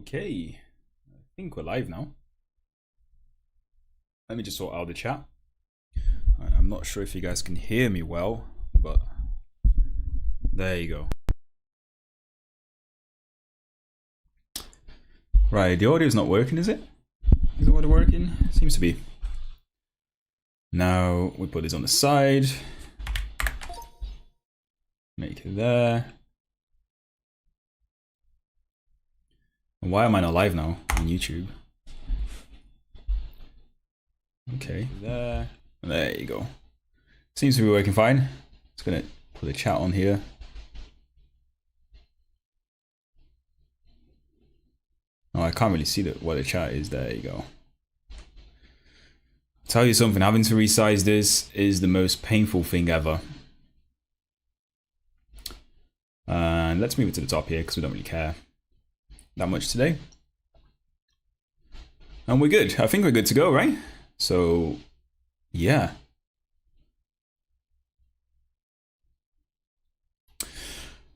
Okay, I think we're live now. Let me just sort out the chat. I'm not sure if you guys can hear me well, but there you go. Right, the audio's not working, is it? Is the audio working? Seems to be. Now we put this on the side. Make it there. And why am I not live now on YouTube? Okay, there. There you go. Seems to be working fine. Just gonna put a chat on here. Oh, I can't really see what the chat is. There you go. Tell you something, having to resize this is the most painful thing ever. And let's move it to the top here because we don't really care that much today. And we're good. I think we're good to go, right? So, yeah.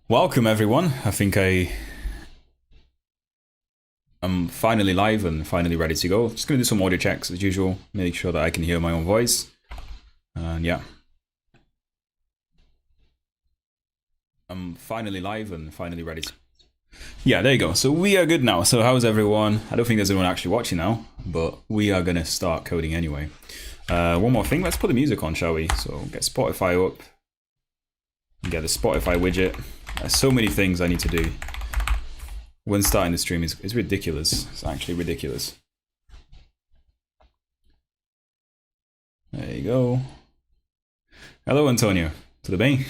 Welcome, everyone. I think I'm finally live and finally ready to go. Just going to do some audio checks as usual. Make sure that I can hear my own voice. And yeah. I'm finally live and finally ready to... Yeah, there you go. So we are good now. So how's everyone? I don't think there's anyone actually watching now, but we are going to start coding anyway. One more thing. Let's put the music on, shall we? So get Spotify up. Get the Spotify widget. There's so many things I need to do when starting the stream. It's ridiculous. It's actually ridiculous. There you go. Hello, Antonio. To the bay.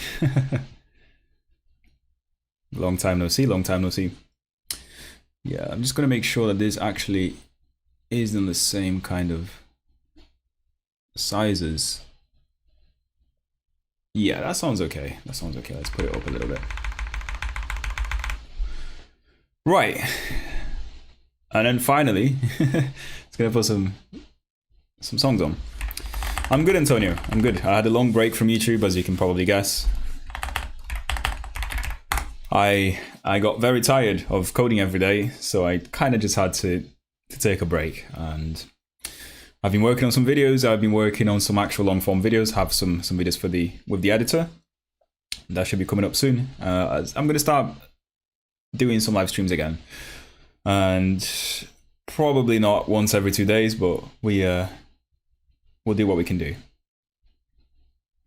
Long time no see, long time no see. Yeah, I'm just going to make sure that this actually is in the same kind of sizes. Yeah, that sounds okay. That sounds okay. Let's put it up a little bit. Right. And then finally, it's going to put some songs on. I'm good, Antonio. I'm good. I had a long break from YouTube, as you can probably guess. I got very tired of coding every day, so I kind of just had to take a break. And I've been working on some videos. I've been working on some actual long form videos. Have some videos with the editor. That should be coming up soon. I'm going to start doing some live streams again, and probably not once every 2 days, but we'll do what we can do.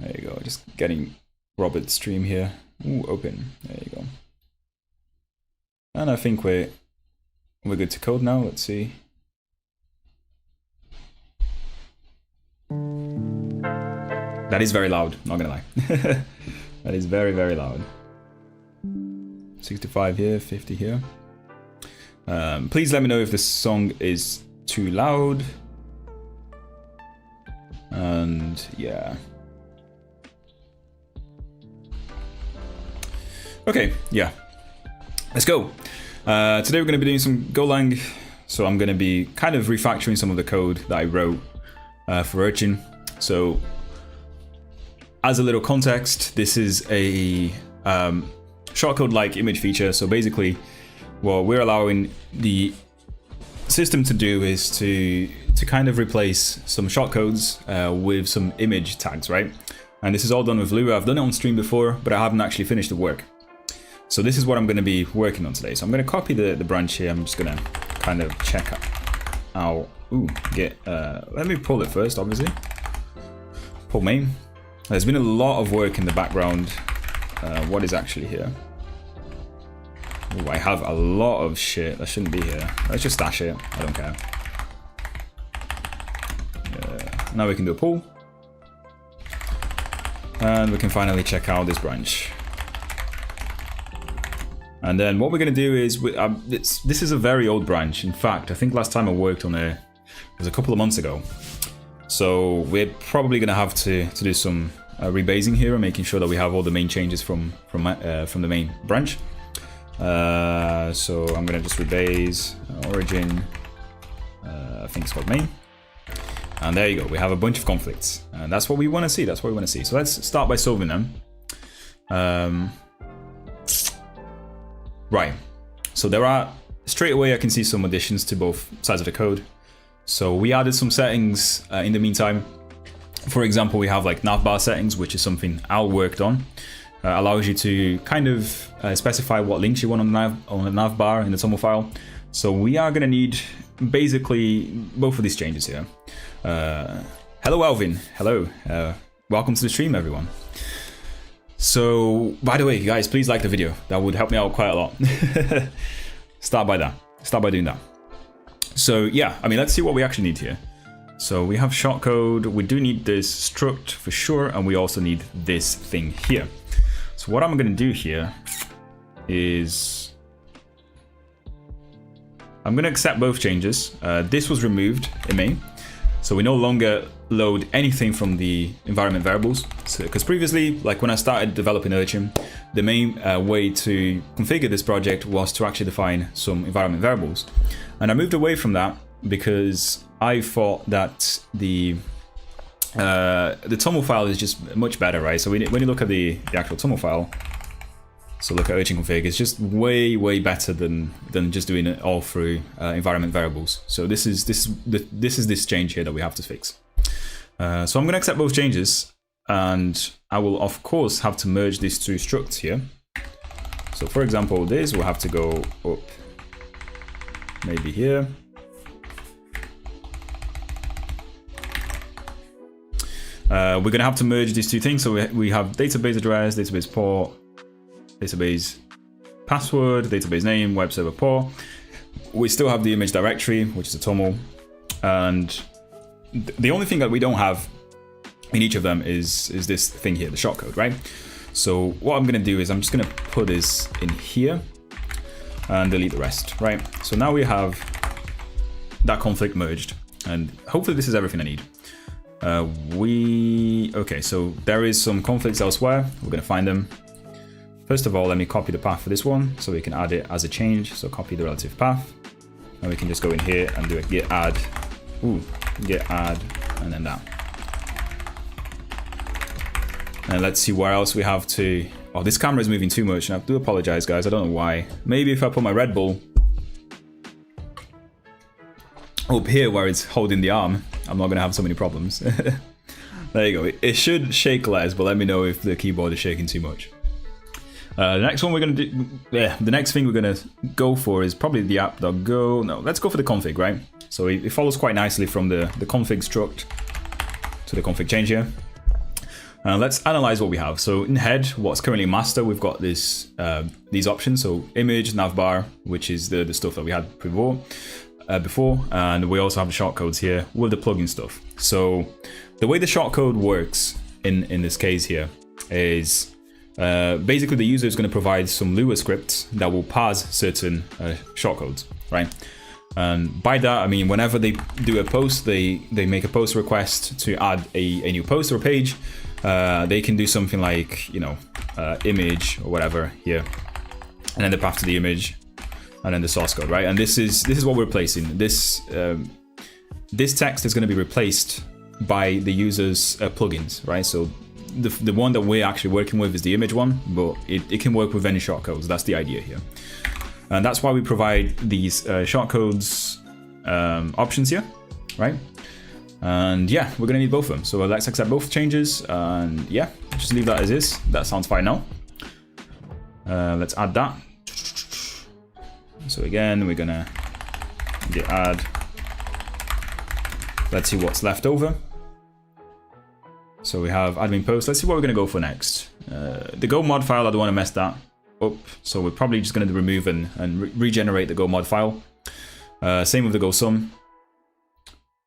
There you go. Just getting Robert's stream here. Ooh, open. There you go. And I think we're good to code now. Let's see. That is very loud, not gonna lie. That is very, very loud. 65 here, 50 here. Please let me know if this song is too loud. And yeah. Okay, yeah, let's go. Today we're going to be doing some Golang. So I'm going to be kind of refactoring some of the code that I wrote for Urchin. So as a little context, this is a shortcode-like image feature. So basically what we're allowing the system to do is to kind of replace some shortcodes with some image tags, right? And this is all done with Lua. I've done it on stream before, but I haven't actually finished the work. So this is what I'm going to be working on today. So I'm going to copy the branch here. I'm just going to kind of check out. Ooh, let me pull it first, obviously. Pull main. There's been a lot of work in the background. What is actually here? Ooh, I have a lot of shit that shouldn't be here. Let's just stash it. I don't care. Now we can do a pull. And we can finally check out this branch. And then what we're going to do is, this is a very old branch. In fact, I think last time I worked on it was a couple of months ago. So we're probably going to have to do some rebasing here and making sure that we have all the main changes from the main branch. So I'm going to just rebase origin, I think it's called main. And there you go. We have a bunch of conflicts. And that's what we want to see. That's what we want to see. So let's start by solving them. Right. So there are straight away I can see some additions to both sides of the code. So we added some settings in the meantime. For example, we have like navbar settings, which is something Al worked on. Allows you to kind of specify what links you want on the navbar in the TOML file. So we are going to need basically both of these changes here. Hello, Alvin. Hello. Welcome to the stream, everyone. So, by the way, guys, please like the video. That would help me out quite a lot. Start by that. Start by doing that. So, yeah, I mean, let's see what we actually need here. So we have shortcode. We do need this struct for sure, and we also need this thing here. So what I'm going to do here is I'm going to accept both changes. This was removed in main, so we no longer load anything from the environment variables. Because previously, like when I started developing Urchin, the main way to configure this project was to actually define some environment variables. And I moved away from that because I thought that the TOML file is just much better, right? So when you look at the actual TOML file, so look at Urchin config, it's just way better than just doing it all through environment variables. So this is this change here that we have to fix. So I'm going to accept both changes, and I will of course have to merge these two structs here. So for example, this will have to go up maybe here. We're going to have to merge these two things. So we have database address, database port, database password, database name, web server port. We still have the image directory, which is a TOML. And the only thing that we don't have in each of them is this thing here, the shortcode, right? So what I'm going to do is I'm just going to put this in here and delete the rest, right? So now we have that conflict merged, and hopefully this is everything I need. Okay, so there is some conflicts elsewhere. We're going to find them. First of all, let me copy the path for this one so we can add it as a change. So copy the relative path, and we can just go in here and do a git add, git add, and then that. And let's see where else we have to. Oh, this camera is moving too much, and I do apologize, guys. I don't know why. Maybe if I put my Red Bull up here where it's holding the arm, I'm not going to have so many problems. There you go. It should shake less, but let me know if the keyboard is shaking too much. The next one we're going to do, the next thing we're going to go for is probably the app.go. No, let's go for the config, right? So it follows quite nicely from the config struct to the config change here. Let's analyze what we have. So in head, what's currently master, we've got this these options. So image, navbar, which is the stuff that we had before, and we also have the shortcodes here with the plugin stuff. So the way the shortcode works in this case here is basically the user is going to provide some Lua scripts that will parse certain shortcodes, right? And by that, I mean, whenever they do a post, they make a post request to add a new post or page. They can do something like, you know, image or whatever here, and then the path to the image, and then the source code, right? And this is what we're replacing. This text is going to be replaced by the user's plugins, right? So the one that we're actually working with is the image one, but it can work with any shortcodes. That's the idea here, and that's why we provide these shortcodes options here, right? And yeah, we're gonna need both of them. So let's accept both changes, and yeah, just leave that as is. That sounds fine now. Let's add that. So again, we're gonna git add. Let's see what's left over. So we have admin post. Let's see what we're gonna go for next. The Go mod file, I don't want to mess that up. So we're probably just gonna remove and regenerate the Go mod file. Same with the Go sum.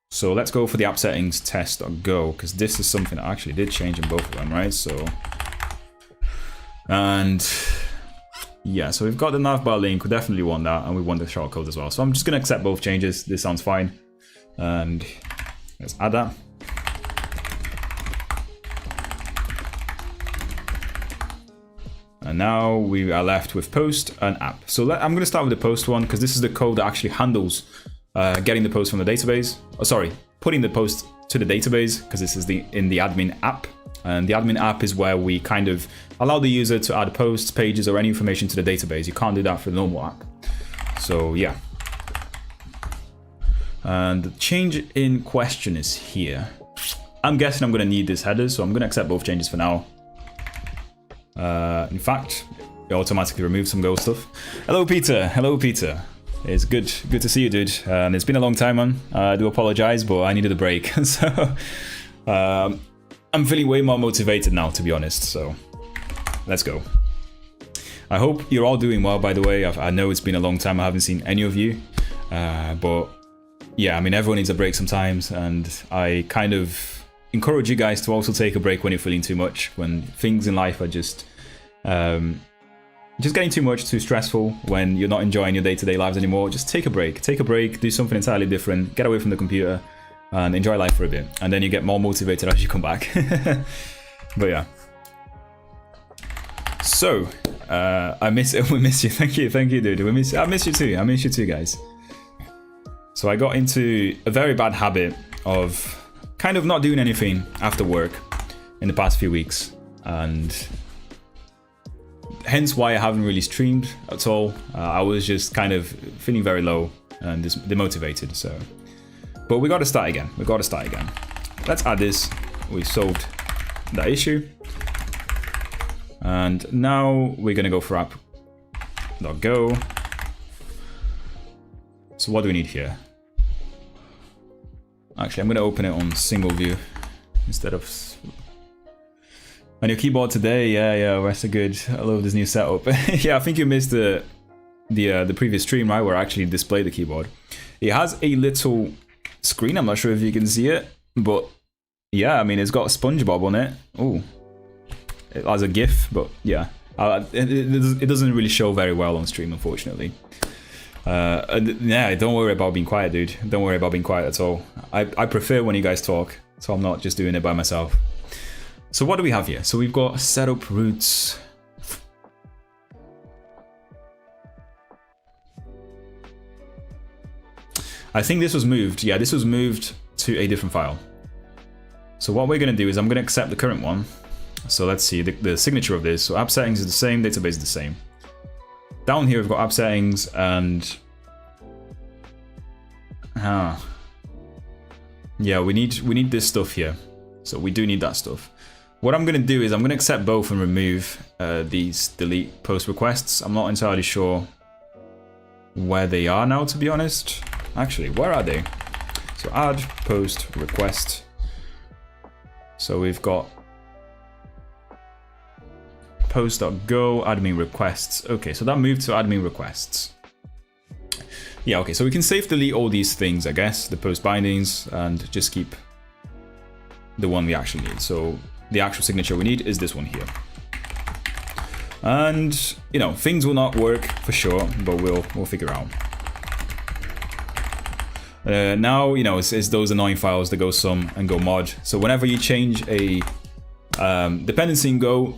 So let's go for the app settings test.go, because this is something that I actually did change in both of them, right? So, and yeah, so we've got the navbar link. We definitely want that, and we want the shortcode as well. So I'm just gonna accept both changes. This sounds fine, and let's add that. And now we are left with post and app. So I'm going to start with the post one, because this is the code that actually handles getting the post from the database. Oh, sorry, putting the post to the database, because this is in the admin app. And the admin app is where we kind of allow the user to add posts, pages, or any information to the database. You can't do that for the normal app. So yeah. And the change in question is here. I'm guessing I'm going to need this header, so I'm going to accept both changes for now. In fact, it automatically removes some Go stuff. Hello, Peter. Hello, Peter. It's good to see you, dude. And it's been a long time, man. I do apologize, but I needed a break. So I'm feeling way more motivated now, to be honest. So let's go. I hope you're all doing well, by the way. I know it's been a long time. I haven't seen any of you. But yeah, I mean, everyone needs a break sometimes. And I kind of encourage you guys to also take a break when you're feeling too much. When things in life are just getting too much, too stressful, when you're not enjoying your day-to-day lives anymore, just take a break. Take a break, do something entirely different, get away from the computer, and enjoy life for a bit. And then you get more motivated as you come back. But yeah. So, we miss you. Thank you, dude. I miss you too, guys. So I got into a very bad habit of kind of not doing anything after work in the past few weeks. And hence why I haven't really streamed at all. I was just kind of feeling very low and demotivated. So, but we got to start again. Let's add this. We solved that issue. And now we're going to go for app.go. So what do we need here? Actually, I'm going to open it on single view instead of... On your keyboard today, yeah, that's a good. I love this new setup. Yeah, I think you missed the previous stream, right, where I actually displayed the keyboard. It has a little screen. I'm not sure if you can see it, but yeah, I mean, it's got a SpongeBob on it. Oh, it has a GIF, but yeah, it doesn't really show very well on stream, unfortunately. Yeah, don't worry about being quiet, dude. Don't worry about being quiet at all. I prefer when you guys talk, so I'm not just doing it by myself. So what do we have here? So we've got setup roots. I think this was moved. Yeah, this was moved to a different file. So what we're going to do is I'm going to accept the current one. So let's see the signature of this. So app settings is the same, database is the same. Down here we've got app settings and yeah, we need this stuff here. So we do need that stuff. What I'm going to do is I'm going to accept both and remove these delete post requests. I'm not entirely sure where they are now, to be honest. Actually, where are they? So add post request. So we've got post.go admin requests. Okay, so that moved to admin requests. Yeah, okay, so we can safe delete all these things, I guess, the post bindings, and just keep the one we actually need. So the actual signature we need is this one here. And, you know, things will not work for sure, but we'll figure out. Now, you know, it's those annoying files, the go sum and go mod. So whenever you change a dependency in Go,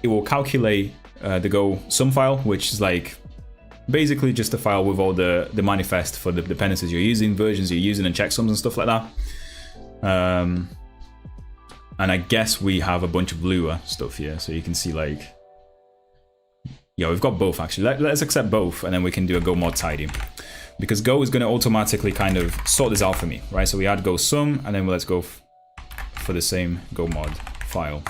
it will calculate the go sum file, which is like basically just a file with all the manifest for the dependencies you're using, versions you're using, and checksums and stuff like that. And I guess we have a bunch of Lua stuff here, so you can see like, yeah, we've got both actually. Let's accept both, and then we can do a go mod tidy. Because Go is going to automatically kind of sort this out for me, right? So we add go sum, and then let's go for the same go mod file.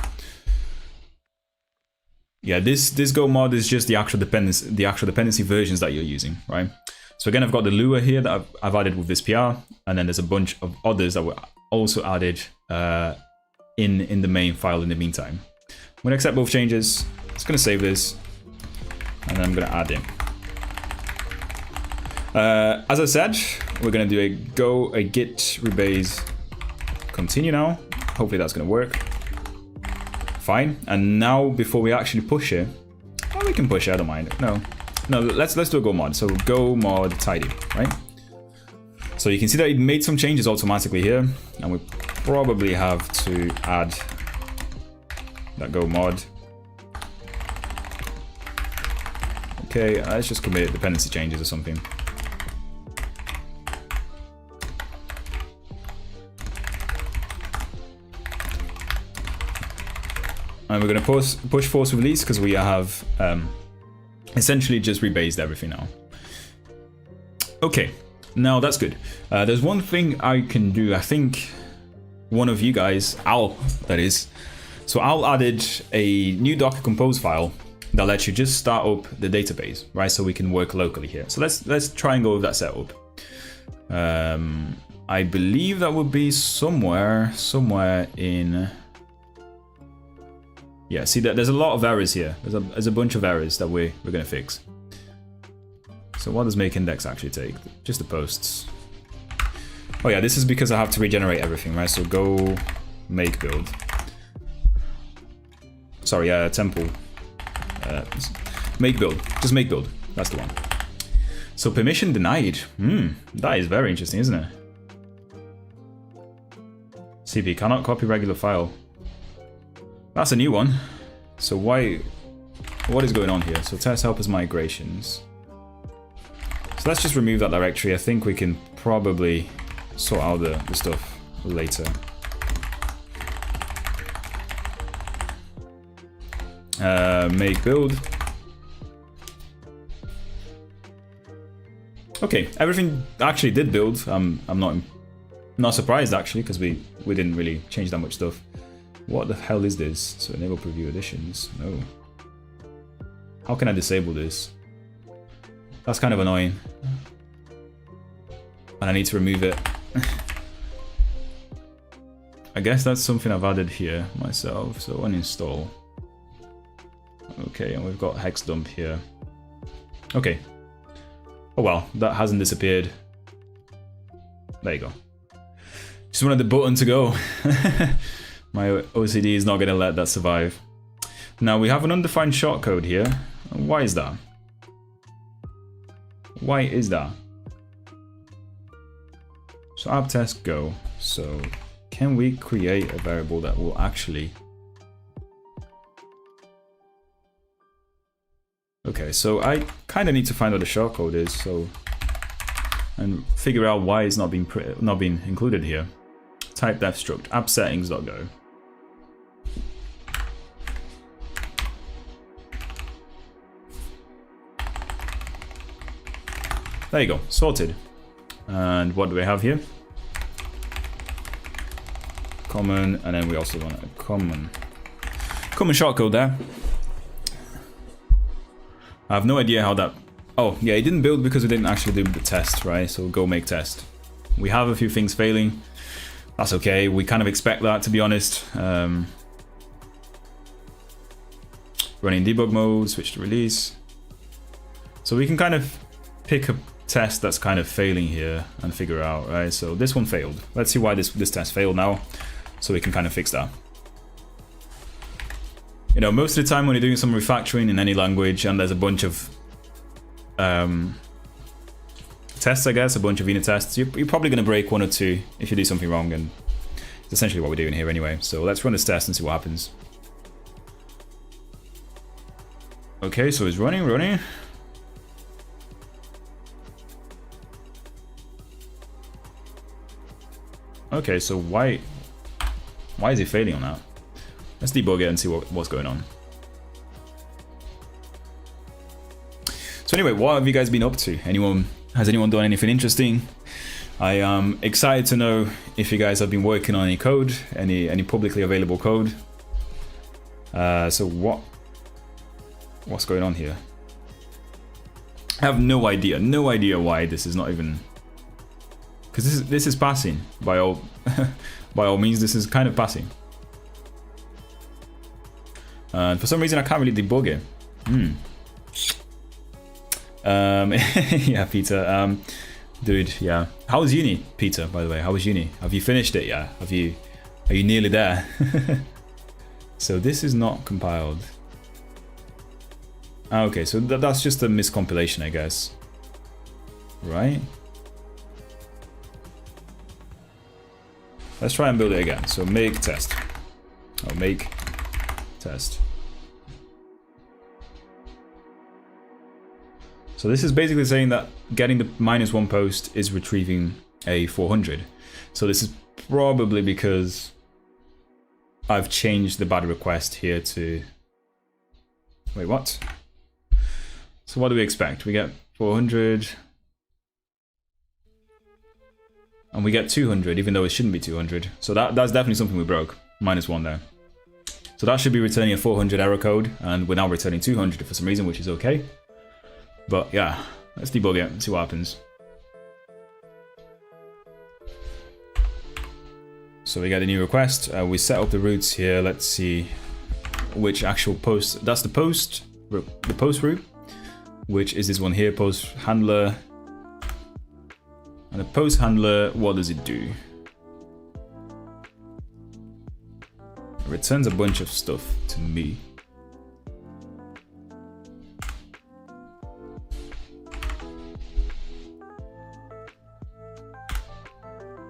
Yeah, this go mod is just the actual dependency versions that you're using, right? So again, I've got the Lua here that I've added with this PR, and then there's a bunch of others that were also added in the main file in the meantime. I'm going to accept both changes. It's going to save this, and then I'm going to add in. As I said, we're going to do a git rebase continue now. Hopefully that's going to work. Fine. And now before we actually push it, well, we can push it, I don't mind. No, let's do a go mod. So go mod tidy, right? So you can see that it made some changes automatically here, and we probably have to add that go mod. Okay, let's just commit dependency changes or something. And we're going to push force release because we have essentially just rebased everything now. Okay, now that's good. There's one thing I can do. I think one of you guys, Al, that is. So Al added a new Docker Compose file that lets you just start up the database, right? So we can work locally here. So let's try and go with that setup. I believe that would be somewhere in. Yeah, see that there's a lot of errors here. There's a bunch of errors that we're gonna fix. So what does make index actually take? Just the posts. Oh yeah, this is because I have to regenerate everything, right? So go make build. Sorry, temple. Make build. Just make build. That's the one. So permission denied. That is very interesting, isn't it? CP cannot copy regular file. That's a new one. So what is going on here? So test helpers migrations. So let's just remove that directory. I think we can probably sort out the stuff later. Make build. Okay, everything actually did build. I'm not surprised actually, because we didn't really change that much stuff. What the hell is this? So enable preview additions. No. How can I disable this? That's kind of annoying. And I need to remove it. I guess that's something I've added here myself. So uninstall. Okay, and we've got hex dump here. Okay. Oh well, that hasn't disappeared. There you go. Just wanted the button to go. My OCD is not going to let that survive. Now we have an undefined shortcode here. Why is that? Why is that? So app test go. So can we create a variable that will actually... Okay, so I kind of need to find out the shortcode is, so and figure out why it's not being included here. Type def struct app settings.go. There you go, sorted. And what do we have here? Common, and then we also want a common shortcode there. I have no idea how that... Oh, yeah, it didn't build because we didn't actually do the test, right? So go make test. We have a few things failing. That's okay, we kind of expect that, to be honest. Running debug mode, switch to release. So we can kind of pick a test that's kind of failing here and figure out, right? So this one failed. Let's see why this test failed now, so we can kind of fix that. You know, most of the time when you're doing some refactoring in any language and there's a bunch of tests, I guess, a bunch of unit tests, you're probably going to break one or two if you do something wrong, and it's essentially what we're doing here anyway. So let's run this test and see what happens. Okay, so it's running. Okay, so why is it failing on that? Let's debug it and see what's going on. So anyway, what have you guys been up to? Has anyone done anything interesting? I am excited to know if you guys have been working on any code, any publicly available code. So what's going on here? I have no idea why this is not even, because this is passing by all by all means. This is kind of passing. And for some reason I can't really debug it. Yeah, Peter. Dude, yeah. How was uni, Peter, by the way? How was uni? Have you finished it? Yeah. Are you nearly there? So this is not compiled. Okay, so that's just a miscompilation, I guess. Right? Let's try and build it again. So make test. Oh, make test. So this is basically saying that getting the -1 post is retrieving a 400. So this is probably because I've changed the bad request here to... Wait, what? So what do we expect? We get 400. and we get 200, even though it shouldn't be 200. So that's definitely something we broke. -1 there. So that should be returning a 400 error code, and we're now returning 200 for some reason, which is okay. But yeah, let's debug it and see what happens. So we get a new request. We set up the routes here. Let's see which actual post. That's the post route, which is this one here, post handler. And the post handler, what does it do? It returns a bunch of stuff to me.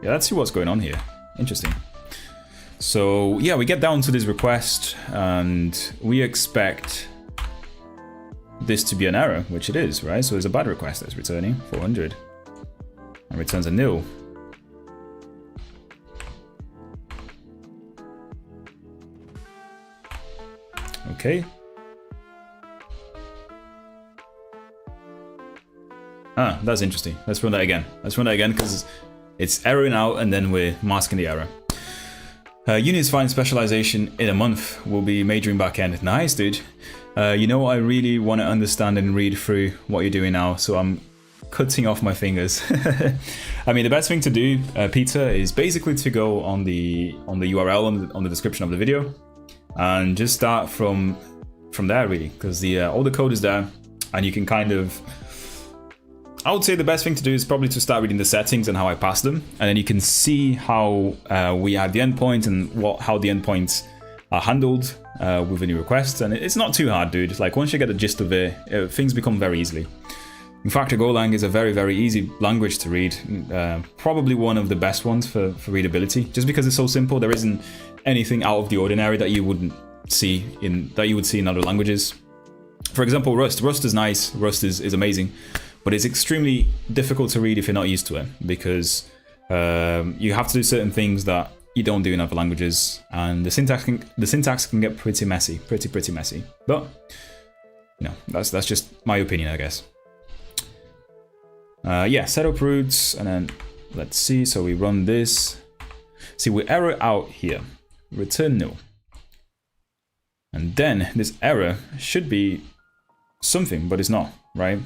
Yeah, let's see what's going on here. Interesting. So yeah, we get down to this request and we expect this to be an error, which it is, right? So it's a bad request that's returning 400 and returns a nil. Okay. Ah, that's interesting. Let's run that again. Let's run that again because it's erroring out and then we're masking the error. Units find specialization in a month. We'll be majoring backend. Nice, dude. You know what? I really want to understand and read through what you're doing now, so I'm cutting off my fingers. I mean, the best thing to do, Peter, is basically to go on the URL on the description of the video, and just start from there, really, because all the code is there, and you can kind of. I would say the best thing to do is probably to start reading the settings and how I pass them, and then you can see how we add the endpoint and how the endpoints are handled with a new request. And it's not too hard, dude. Like once you get the gist of it, things become very easily. In fact, Golang is a very, very easy language to read. Probably one of the best ones for readability, just because it's so simple. There isn't anything out of the ordinary that you would see in other languages. For example, Rust. Rust is nice. Rust is amazing. But it's extremely difficult to read if you're not used to it, because you have to do certain things that you don't do in other languages, and the syntax can get pretty messy, pretty messy. But you know, that's just my opinion, I guess. Yeah, setup routes, and then let's see. So we run this. See, we error out here, return nil, and then this error should be something, but it's not, right?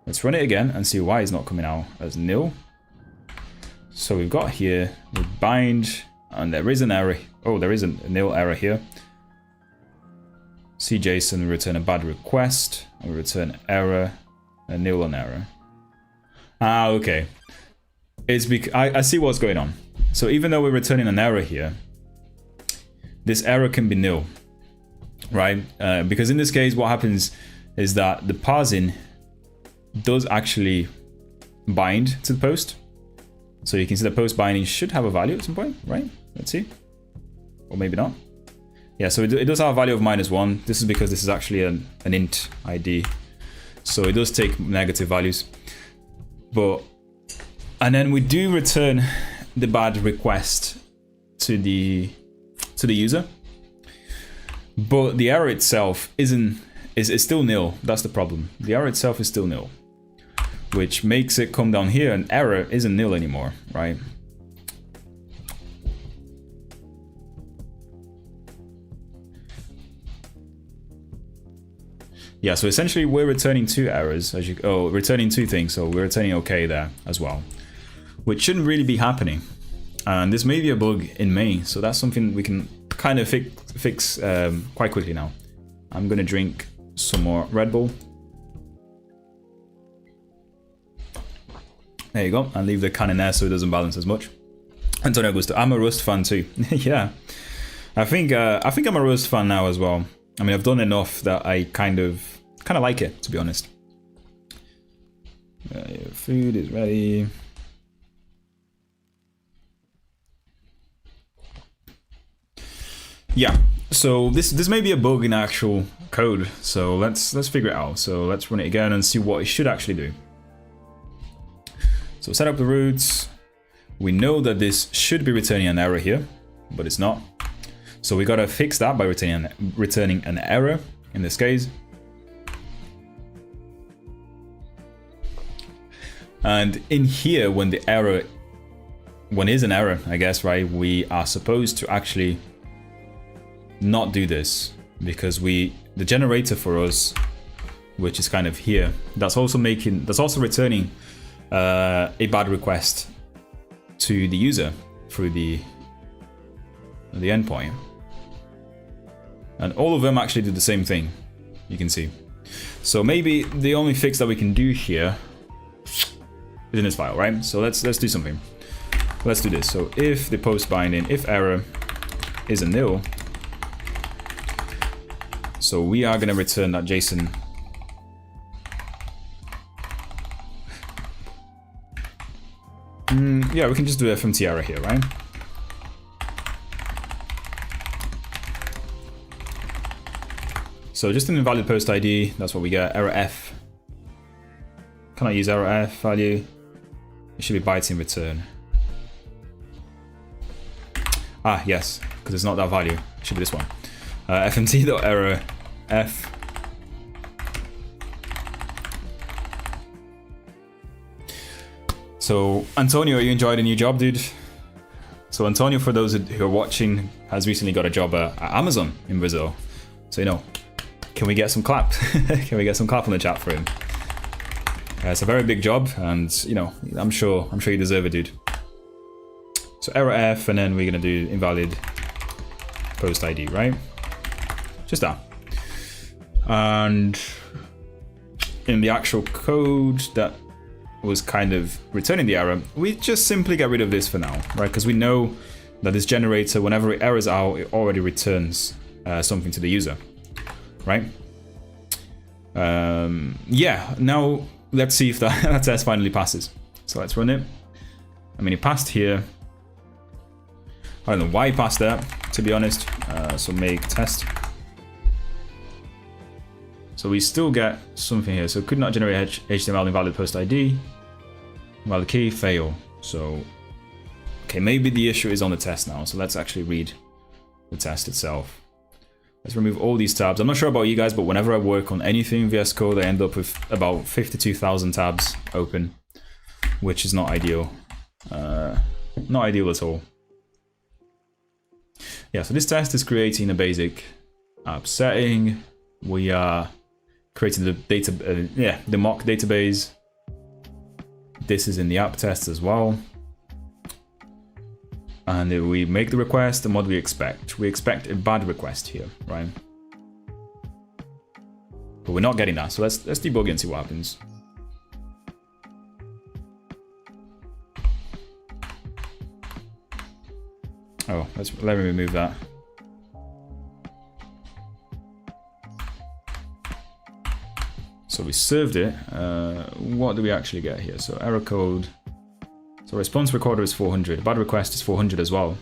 Let's run it again and see why it's not coming out as nil. So we've got here, we bind, and there is an error. Oh, there is a nil error here. CJSON return a bad request, and we return error, a nil and error. Ah, okay. It's because I see what's going on. So even though we're returning an error here, this error can be nil, right? Because in this case, what happens is that the parsing does actually bind to the post. So you can see the post binding should have a value at some point, right? Let's see. Or maybe not. Yeah, so it does have a value of -1. This is because this is actually an int ID. So it does take negative values. And then we do return the bad request to the user. But the error itself is still nil. That's the problem. The error itself is still nil, which makes it come down here, and error isn't nil anymore, right? Yeah, so essentially we're returning 2 errors, returning 2 things, so we're returning okay there as well, which shouldn't really be happening. And this may be a bug in main, so that's something we can kind of fix quite quickly now. I'm gonna drink some more Red Bull. There you go, and leave the can in there so it doesn't balance as much. Antonio Augusto, I'm a Rust fan too. Yeah, I think I'm a Rust fan now as well. I mean, I've done enough that I kind of like it, to be honest. Food is ready. Yeah, so this may be a bug in actual code. So let's figure it out. So let's run it again and see what it should actually do. So set up the routes. We know that this should be returning an error here, but it's not. So we gotta fix that by returning an error in this case. And in here, when the error when is an error, I guess, right? We are supposed to actually not do this because the generator for us, which is kind of here, that's also returning a bad request to the user through the endpoint. And all of them actually do the same thing, you can see. So maybe the only fix that we can do here is in this file, right? So let's do something. Let's do this. So if the post binding, if error is a nil, so we are going to return that JSON. Yeah, we can just do FMT error here, right? So just an invalid post ID, that's what we get. Error F. Can I use error F value? It should be bytes in return. Ah, yes, because it's not that value. It should be this one. FMT.error F. So, Antonio, you enjoyed a new job, dude? So, Antonio, for those who are watching, has recently got a job at Amazon in Brazil. So, you know, can we get some clap? Can we get some clap on the chat for him? It's a very big job, and you know, I'm sure you deserve it, dude. So error F, and then we're gonna do invalid post ID, right? Just that. And in the actual code that was kind of returning the error, we just simply get rid of this for now, right? Because we know that this generator, whenever it errors out, it already returns something to the user, right? Yeah, now let's see if that test finally passes. So let's run it. I mean, it passed here. I don't know why it passed that, to be honest. So make test. So we still get something here. So could not generate HTML invalid post ID. Invalid key, fail. So, okay, maybe the issue is on the test now. So let's actually read the test itself. Let's remove all these tabs. I'm not sure about you guys, but whenever I work on anything in VS Code, I end up with about 52,000 tabs open, which is not ideal. Not ideal at all. Yeah, so this test is creating a basic app setting. We are creating the data, the mock database. This is in the app test as well. And if we make the request, and what do we expect? We expect a bad request here, right? But we're not getting that, so let's debug it and see what happens. Oh, let me remove that. So we served it. What do we actually get here? So error code. So response recorder is 400. Bad request is 400 as well.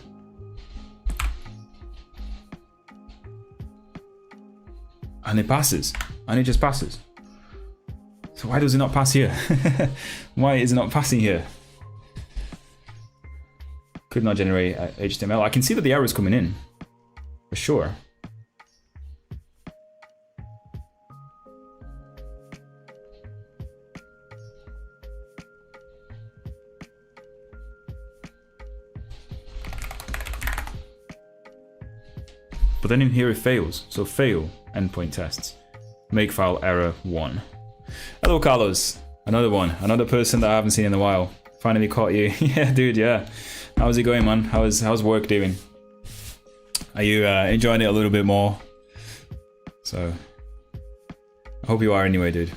And it passes. And it just passes. So why does it not pass here? Why is it not passing here? Could not generate HTML. I can see that the error is coming in. For sure. But then in here it fails. So fail endpoint tests. Makefile error 1. Hello Carlos. Another one. Another person that I haven't seen in a while. Finally caught you. Yeah, dude, yeah. How's it going, man? How's work doing? Are you enjoying it a little bit more? So I hope you are anyway, dude.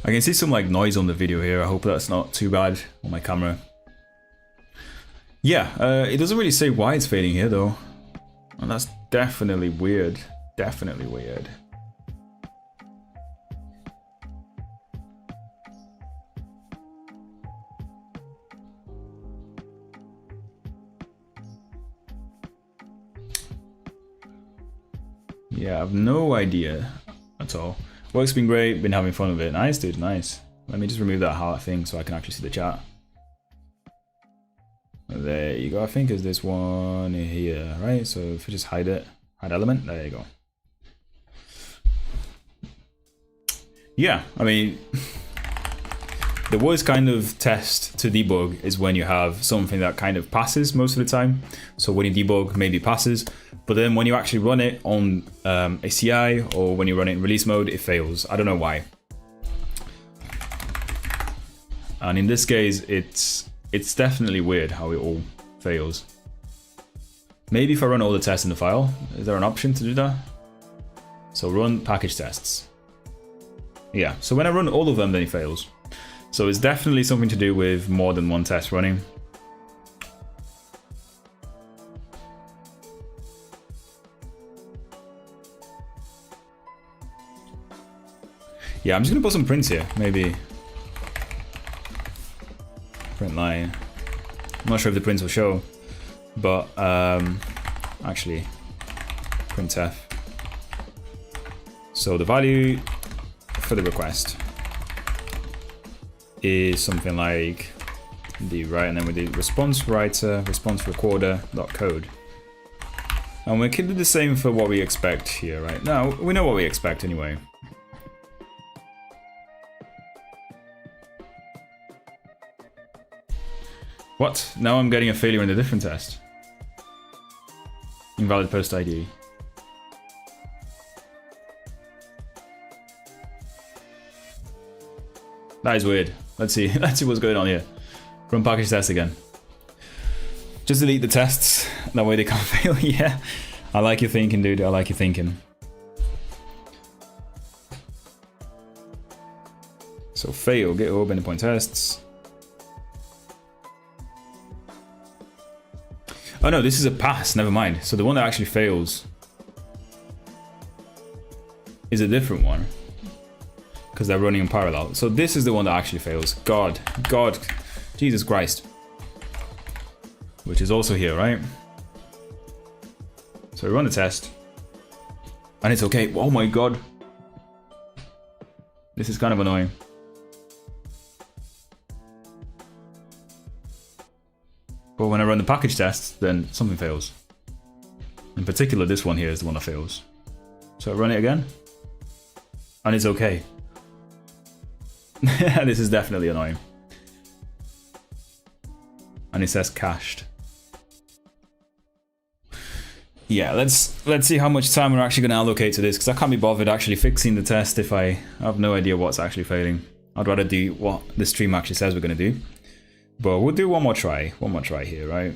I can see some like noise on the video here. I hope that's not too bad on my camera. Yeah, it doesn't really say why it's fading here though. And that's definitely weird. Definitely weird. Yeah, I have no idea at all. Work's been great, been having fun with it. Nice, dude, nice. Let me just remove that heart thing so I can actually see the chat. There you go. I think it's this one here, right? So if we just hide it, hide element, there you go. Yeah, I mean, The worst kind of test to debug is when you have something that kind of passes most of the time. So when you debug, maybe passes, but then when you actually run it on a CI or when you run it in release mode, it fails. I don't know why. And in this case, it's definitely weird how it all fails. Maybe if I run all the tests in the file, is there an option to do that? So run package tests. Yeah, so when I run all of them, then it fails. So it's definitely something to do with more than one test running. Yeah, I'm just gonna put some prints here, maybe. Print line. I'm not sure if the prints will show, but actually, printf. So the value for the request is something like the right, and then with the response writer, response recorder dot code. And we can do the same for what we expect here, right? Now we know what we expect anyway. What? Now I'm getting a failure in a different test. Invalid post ID. That is weird. Let's see. Let's see what's going on here. Run package test again. Just delete the tests. That way they can't fail. Yeah. I like your thinking, dude. I like your thinking. So fail. GitHub endpoint tests. Oh no, this is a pass. Never mind. So the one that actually fails is a different one, because they're running in parallel. So this is the one that actually fails. God, Jesus Christ. Which is also here, right? So we run the test, and it's okay. Oh my God. This is kind of annoying. But when I run the package test, then something fails. In particular, this one here is the one that fails. So I run it again, and it's okay. This is definitely annoying. And it says cached. Yeah, let's see how much time we're actually going to allocate to this, because I can't be bothered actually fixing the test if I have no idea what's actually failing. I'd rather do what the stream actually says we're going to do. But we'll do one more try here, right?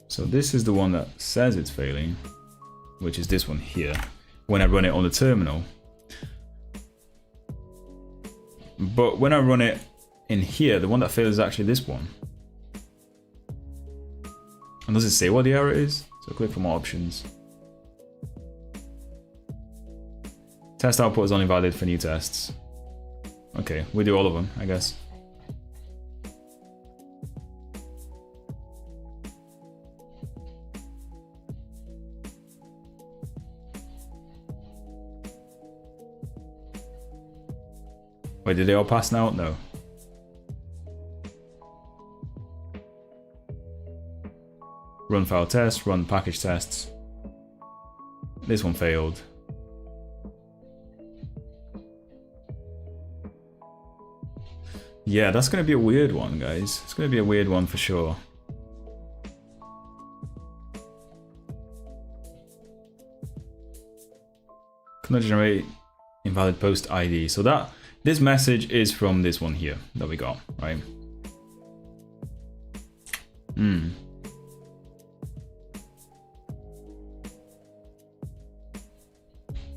So this is the one that says it's failing, which is this one here, when I run it on the terminal. But when I run it in here, the one that fails is actually this one. And does it say what the error is? So click for more options. Test output is only valid for new tests. Okay, we do all of them, I guess. Wait, did they all pass now? No. Run file test, run package tests. This one failed. Yeah, that's going to be a weird one, guys. It's going to be a weird one for sure. Cannot generate invalid post ID. So this message is from this one here that we got, right?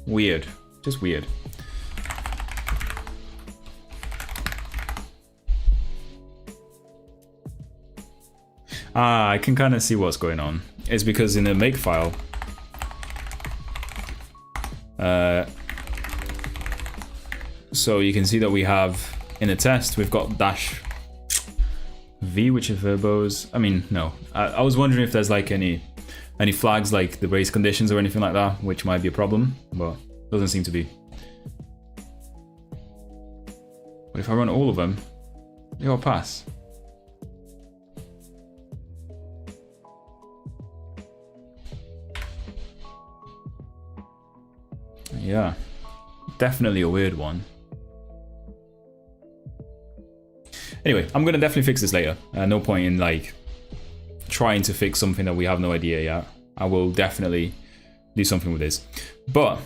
Weird. Just weird. I can kind of see what's going on. It's because in the make file, so you can see that we have, in the test, we've got -v, which is verbose. I mean, no. I was wondering if there's like any flags like the race conditions or anything like that, which might be a problem, but doesn't seem to be. But if I run all of them, they all pass. Yeah, definitely a weird one. Anyway, I'm gonna definitely fix this later. No point in like trying to fix something that we have no idea yet. I will definitely do something with this. But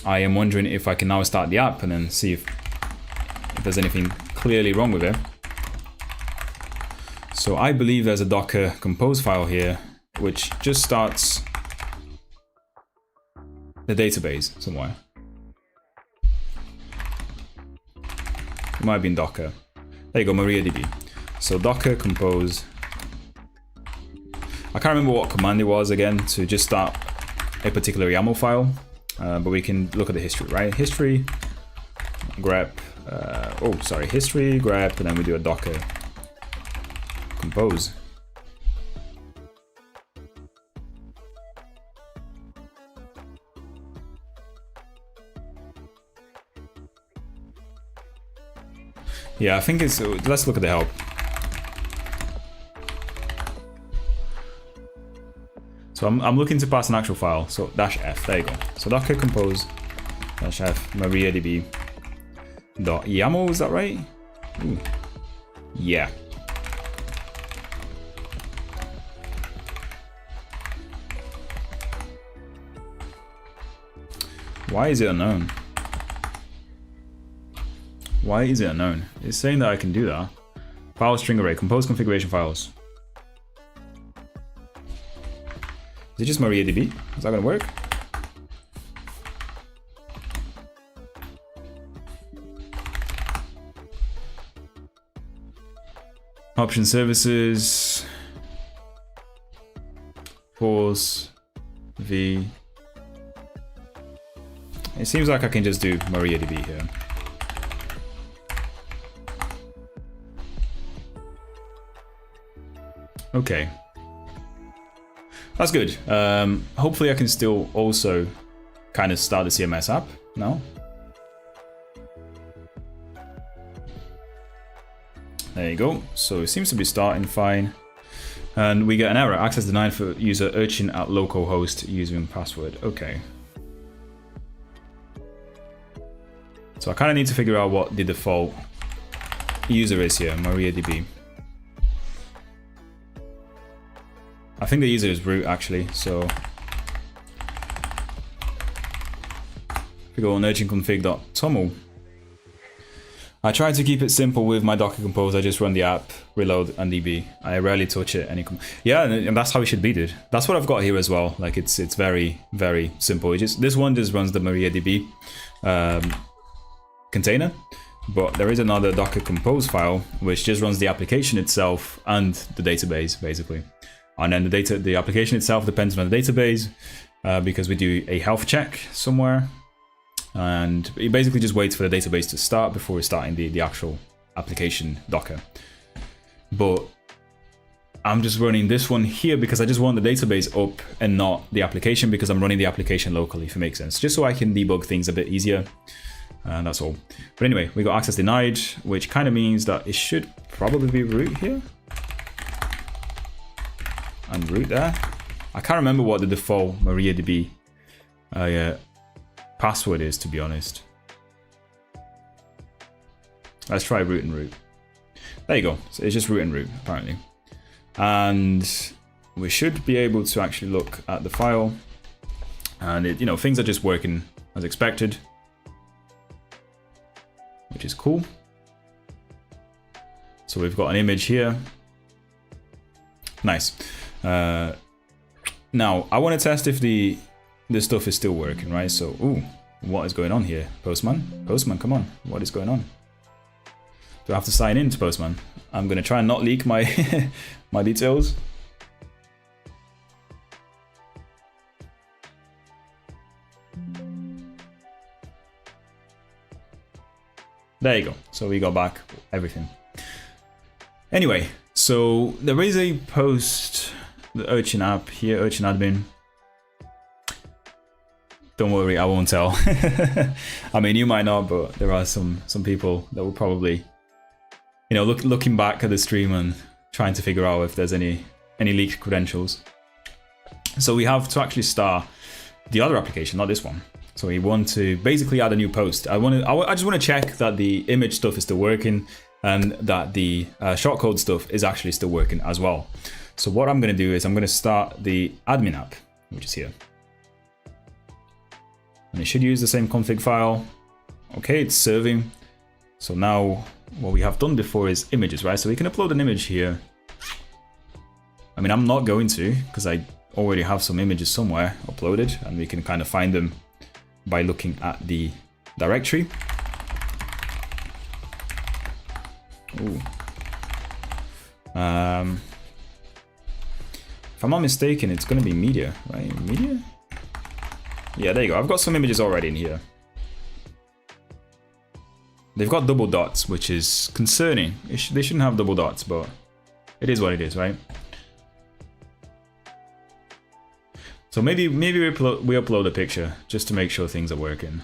I am wondering if I can now start the app and then see if there's anything clearly wrong with it. So I believe there's a Docker compose file here, which just starts the database somewhere. It might be in Docker. There you go, MariaDB. So Docker compose. I can't remember what command it was again to just start a particular YAML file, but we can look at the history, right? History, grep, history, grep, and then we do a Docker compose. Yeah, I think it's, let's look at the help. So I'm looking to pass an actual file, so -f, there you go. So docker compose -f mariadb .yaml, is that right? Ooh. Yeah. Why is it unknown? Why is it unknown? It's saying that I can do that. File string array, compose configuration files. Is it just MariaDB? Is that gonna work? Option services. Force. V. It seems like I can just do MariaDB here. Okay. That's good. Hopefully I can still also kind of start the CMS app now. There you go. So it seems to be starting fine. And we get an error. Access denied for user Urchin at localhost using password. Okay. So I kind of need to figure out what the default user is here, MariaDB. I think the user is root actually, so if we go on urchinconfig.toml, I try to keep it simple with my Docker Compose. I just run the app, reload, and db. I rarely touch it. Yeah, and that's how it should be, dude. That's what I've got here as well. Like it's very, very simple. It just, this one just runs the MariaDB container, but there is another Docker Compose file which just runs the application itself and the database basically. And then the application itself depends on the database because we do a health check somewhere, and it basically just waits for the database to start before we're starting the actual application Docker. But I'm just running this one here because I just want the database up and not the application, because I'm running the application locally, if it makes sense, just so I can debug things a bit easier. And that's all. But anyway, we got access denied, which kind of means that it should probably be root here. And root there. I can't remember what the default MariaDB password is, to be honest. Let's try root and root. There you go. So it's just root and root, apparently. And we should be able to actually look at the file. And it, things are just working as expected, which is cool. So we've got an image here. Nice. Now I want to test if the stuff is still working, right? So, ooh, what is going on here? Postman, come on, what is going on? Do I have to sign in to Postman? I'm gonna try and not leak my my details. There you go. So we got back everything. Anyway, so there is a post, the Urchin app here, Urchin admin. Don't worry, I won't tell. I mean, you might not, but there are some people that will probably, looking back at the stream and trying to figure out if there's any leaked credentials. So we have to actually start the other application, not this one. So we want to basically add a new post. I just want to check that the image stuff is still working and that the shortcode stuff is actually still working as well. So what I'm going to do is I'm going to start the admin app, which is here. And it should use the same config file. Okay, it's serving. So now what we have done before is images, right? So we can upload an image here. I mean, I'm not going to because I already have some images somewhere uploaded, and we can kind of find them by looking at the directory. Ooh. If I'm not mistaken, it's going to be media, right? Media? Yeah, there you go. I've got some images already in here. They've got double dots, which is concerning. They shouldn't have double dots, but it is what it is, right? So maybe we upload a picture just to make sure things are working.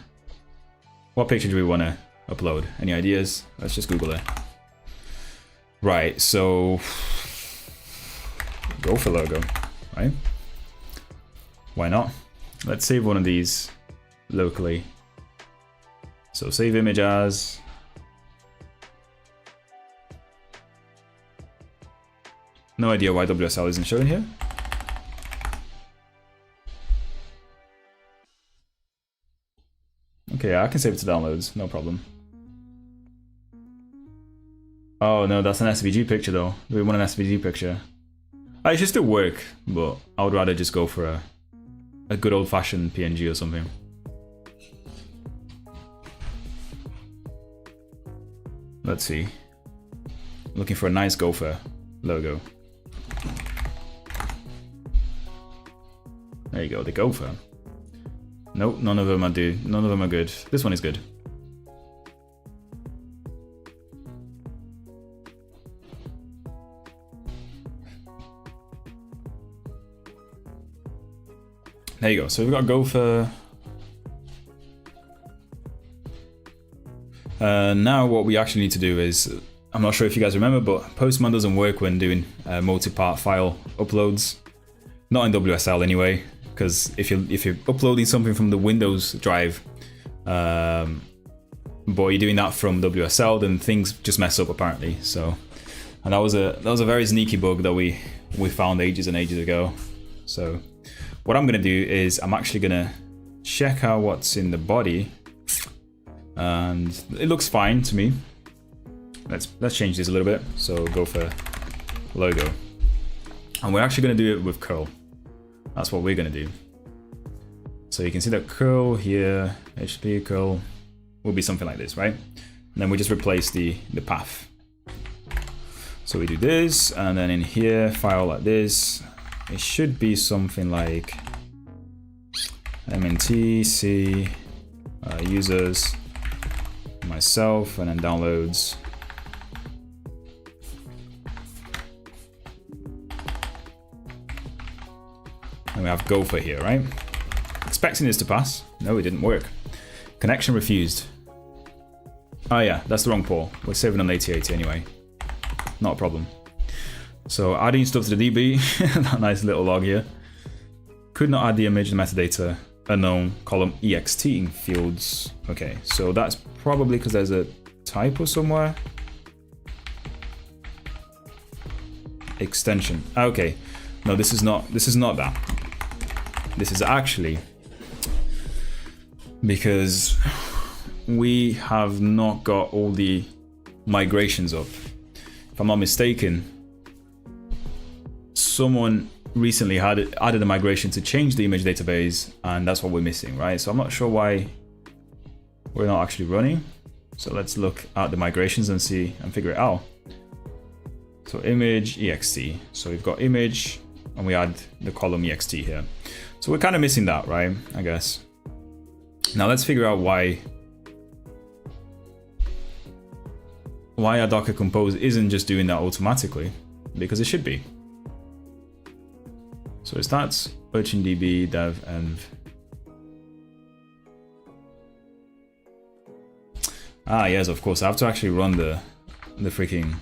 What picture do we want to upload? Any ideas? Let's just Google it. Right, so go for logo, right? Why not? Let's save one of these locally. So save image as. No idea why WSL isn't showing here. Okay, I can save it to downloads, no problem. Oh no, that's an SVG picture though. We want an SVG picture. It should still work, but I would rather just go for a good old-fashioned PNG or something. Let's see. Looking for a nice gopher logo. There you go, the gopher. Nope, none of them are none of them are good. This one is good. There you go. So we've got gopher. Now what we actually need to do is, I'm not sure if you guys remember, but Postman doesn't work when doing multi-part file uploads. Not in WSL anyway, because if you're uploading something from the Windows drive, but you're doing that from WSL, then things just mess up apparently. So, and that was a very sneaky bug that we found ages and ages ago. So, what I'm gonna do is I'm actually gonna check out what's in the body. And it looks fine to me. Let's change this a little bit. So go for logo. And we're actually going to do it with curl. That's what we're going to do. So you can see that curl here, HTTP curl will be something like this, right? And then we just replace the path. So we do this, and then in here, file like this. It should be something like mnt c users, myself, and then downloads. And we have gopher here, right? Expecting this to pass. No, it didn't work. Connection refused. Oh yeah, that's the wrong port. We're saving on 8080 anyway. Not a problem. So adding stuff to the DB, that nice little log here. Could not add the image, the metadata, unknown, column ext in fields. Okay, so that's probably because there's a typo somewhere. Extension. Okay, no, this is not that. This is actually because we have not got all the migrations up. If I'm not mistaken, someone recently added a migration to change the image database, and that's what we're missing, right? So I'm not sure why we're not actually running. So let's look at the migrations and see and figure it out. So image ext. So we've got image and we add the column ext here. So we're kind of missing that, right? I guess. Now let's figure out why our Docker Compose isn't just doing that automatically, because it should be. So it starts Urchin DB dev env. Ah, yes, of course. I have to actually run the freaking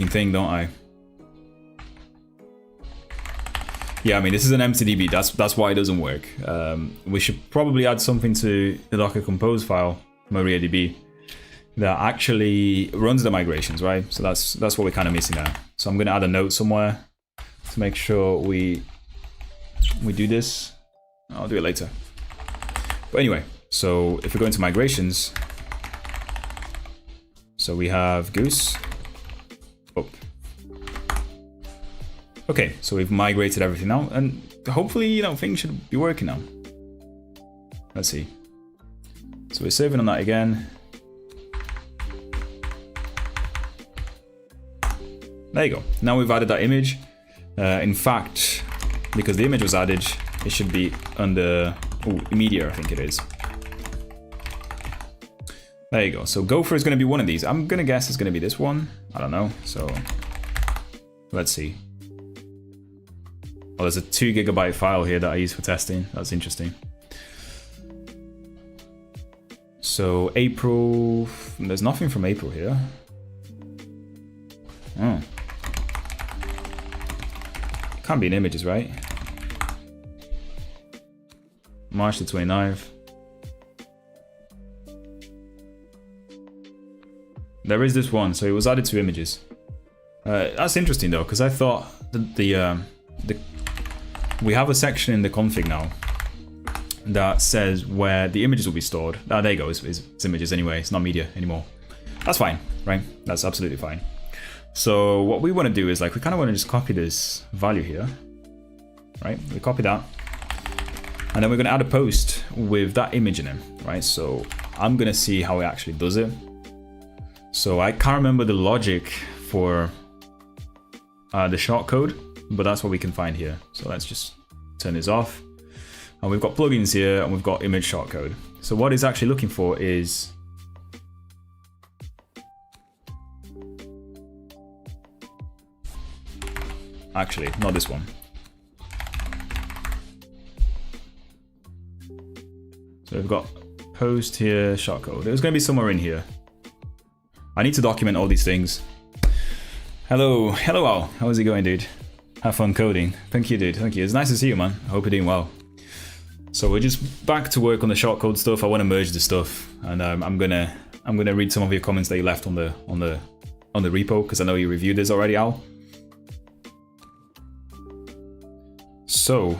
thing, don't I? Yeah, I mean, this is an empty DB. That's why it doesn't work. We should probably add something to the Docker Compose file, MariaDB, that actually runs the migrations, right? So that's what we're kind of missing now. So I'm going to add a note somewhere to make sure we do this. I'll do it later. But anyway, so if we go into migrations, so we have Goose. Oh. Okay, so we've migrated everything now, and hopefully, you know, things should be working now. Let's see. So we're saving on that again. There you go. Now we've added that image. In fact, because the image was added, it should be under immediate, I think it is. There you go. So Gopher is going to be one of these. I'm going to guess it's going to be this one. I don't know. So let's see. Oh, there's a 2 GB file here that I use for testing. That's interesting. So April, there's nothing from April here. Oh. Can't be in images, right? March the 29th. There is this one, so it was added to images. That's interesting though, because I thought that we have a section in the config now that says where the images will be stored. There you go, it's images anyway, it's not media anymore. That's fine, right? That's absolutely fine. So what we want to do is, like, we kind of want to just copy this value here, right? We copy that, and then we're going to add a post with that image in it, right? So I'm going to see how it actually does it. So I can't remember the logic for the shortcode, but that's what we can find here. So let's just turn this off. And we've got plugins here, and we've got image shortcode. So what it's actually looking for is actually not this one. So we've got post here, shortcode. There's going to be somewhere in here. I need to document all these things. Hello Al. How's it going, dude? Have fun coding. Thank you, dude. Thank you. It's nice to see you, man. I hope you're doing well. So we're just back to work on the shortcode stuff. I want to merge the stuff, and I'm gonna read some of your comments that you left on the repo, because I know you reviewed this already, Al. So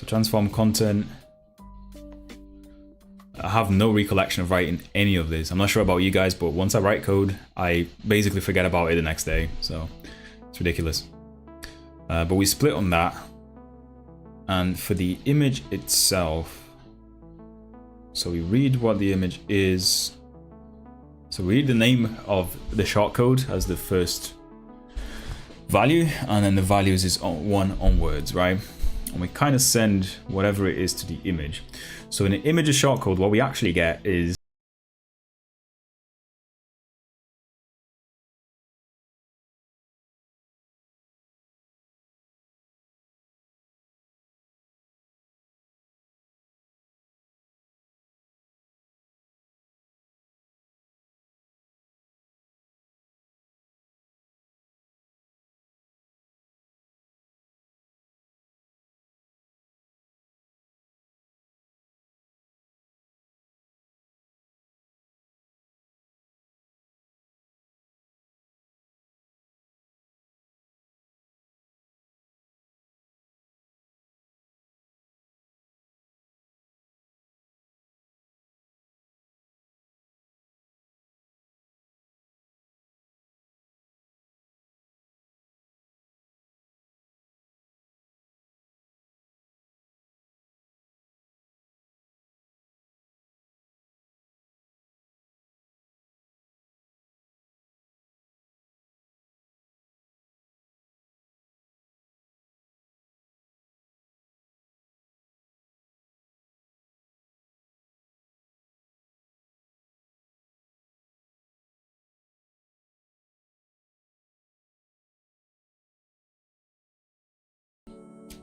transform content. I have no recollection of writing any of this. I'm not sure about you guys, but once I write code, I basically forget about it the next day. So it's ridiculous. But we split on that. And for the image itself, so we read what the image is. So we read the name of the shortcode as the first value, and then the values is on 1 onwards, right? And we kind of send whatever it is to the image. So in an image of shortcode, what we actually get is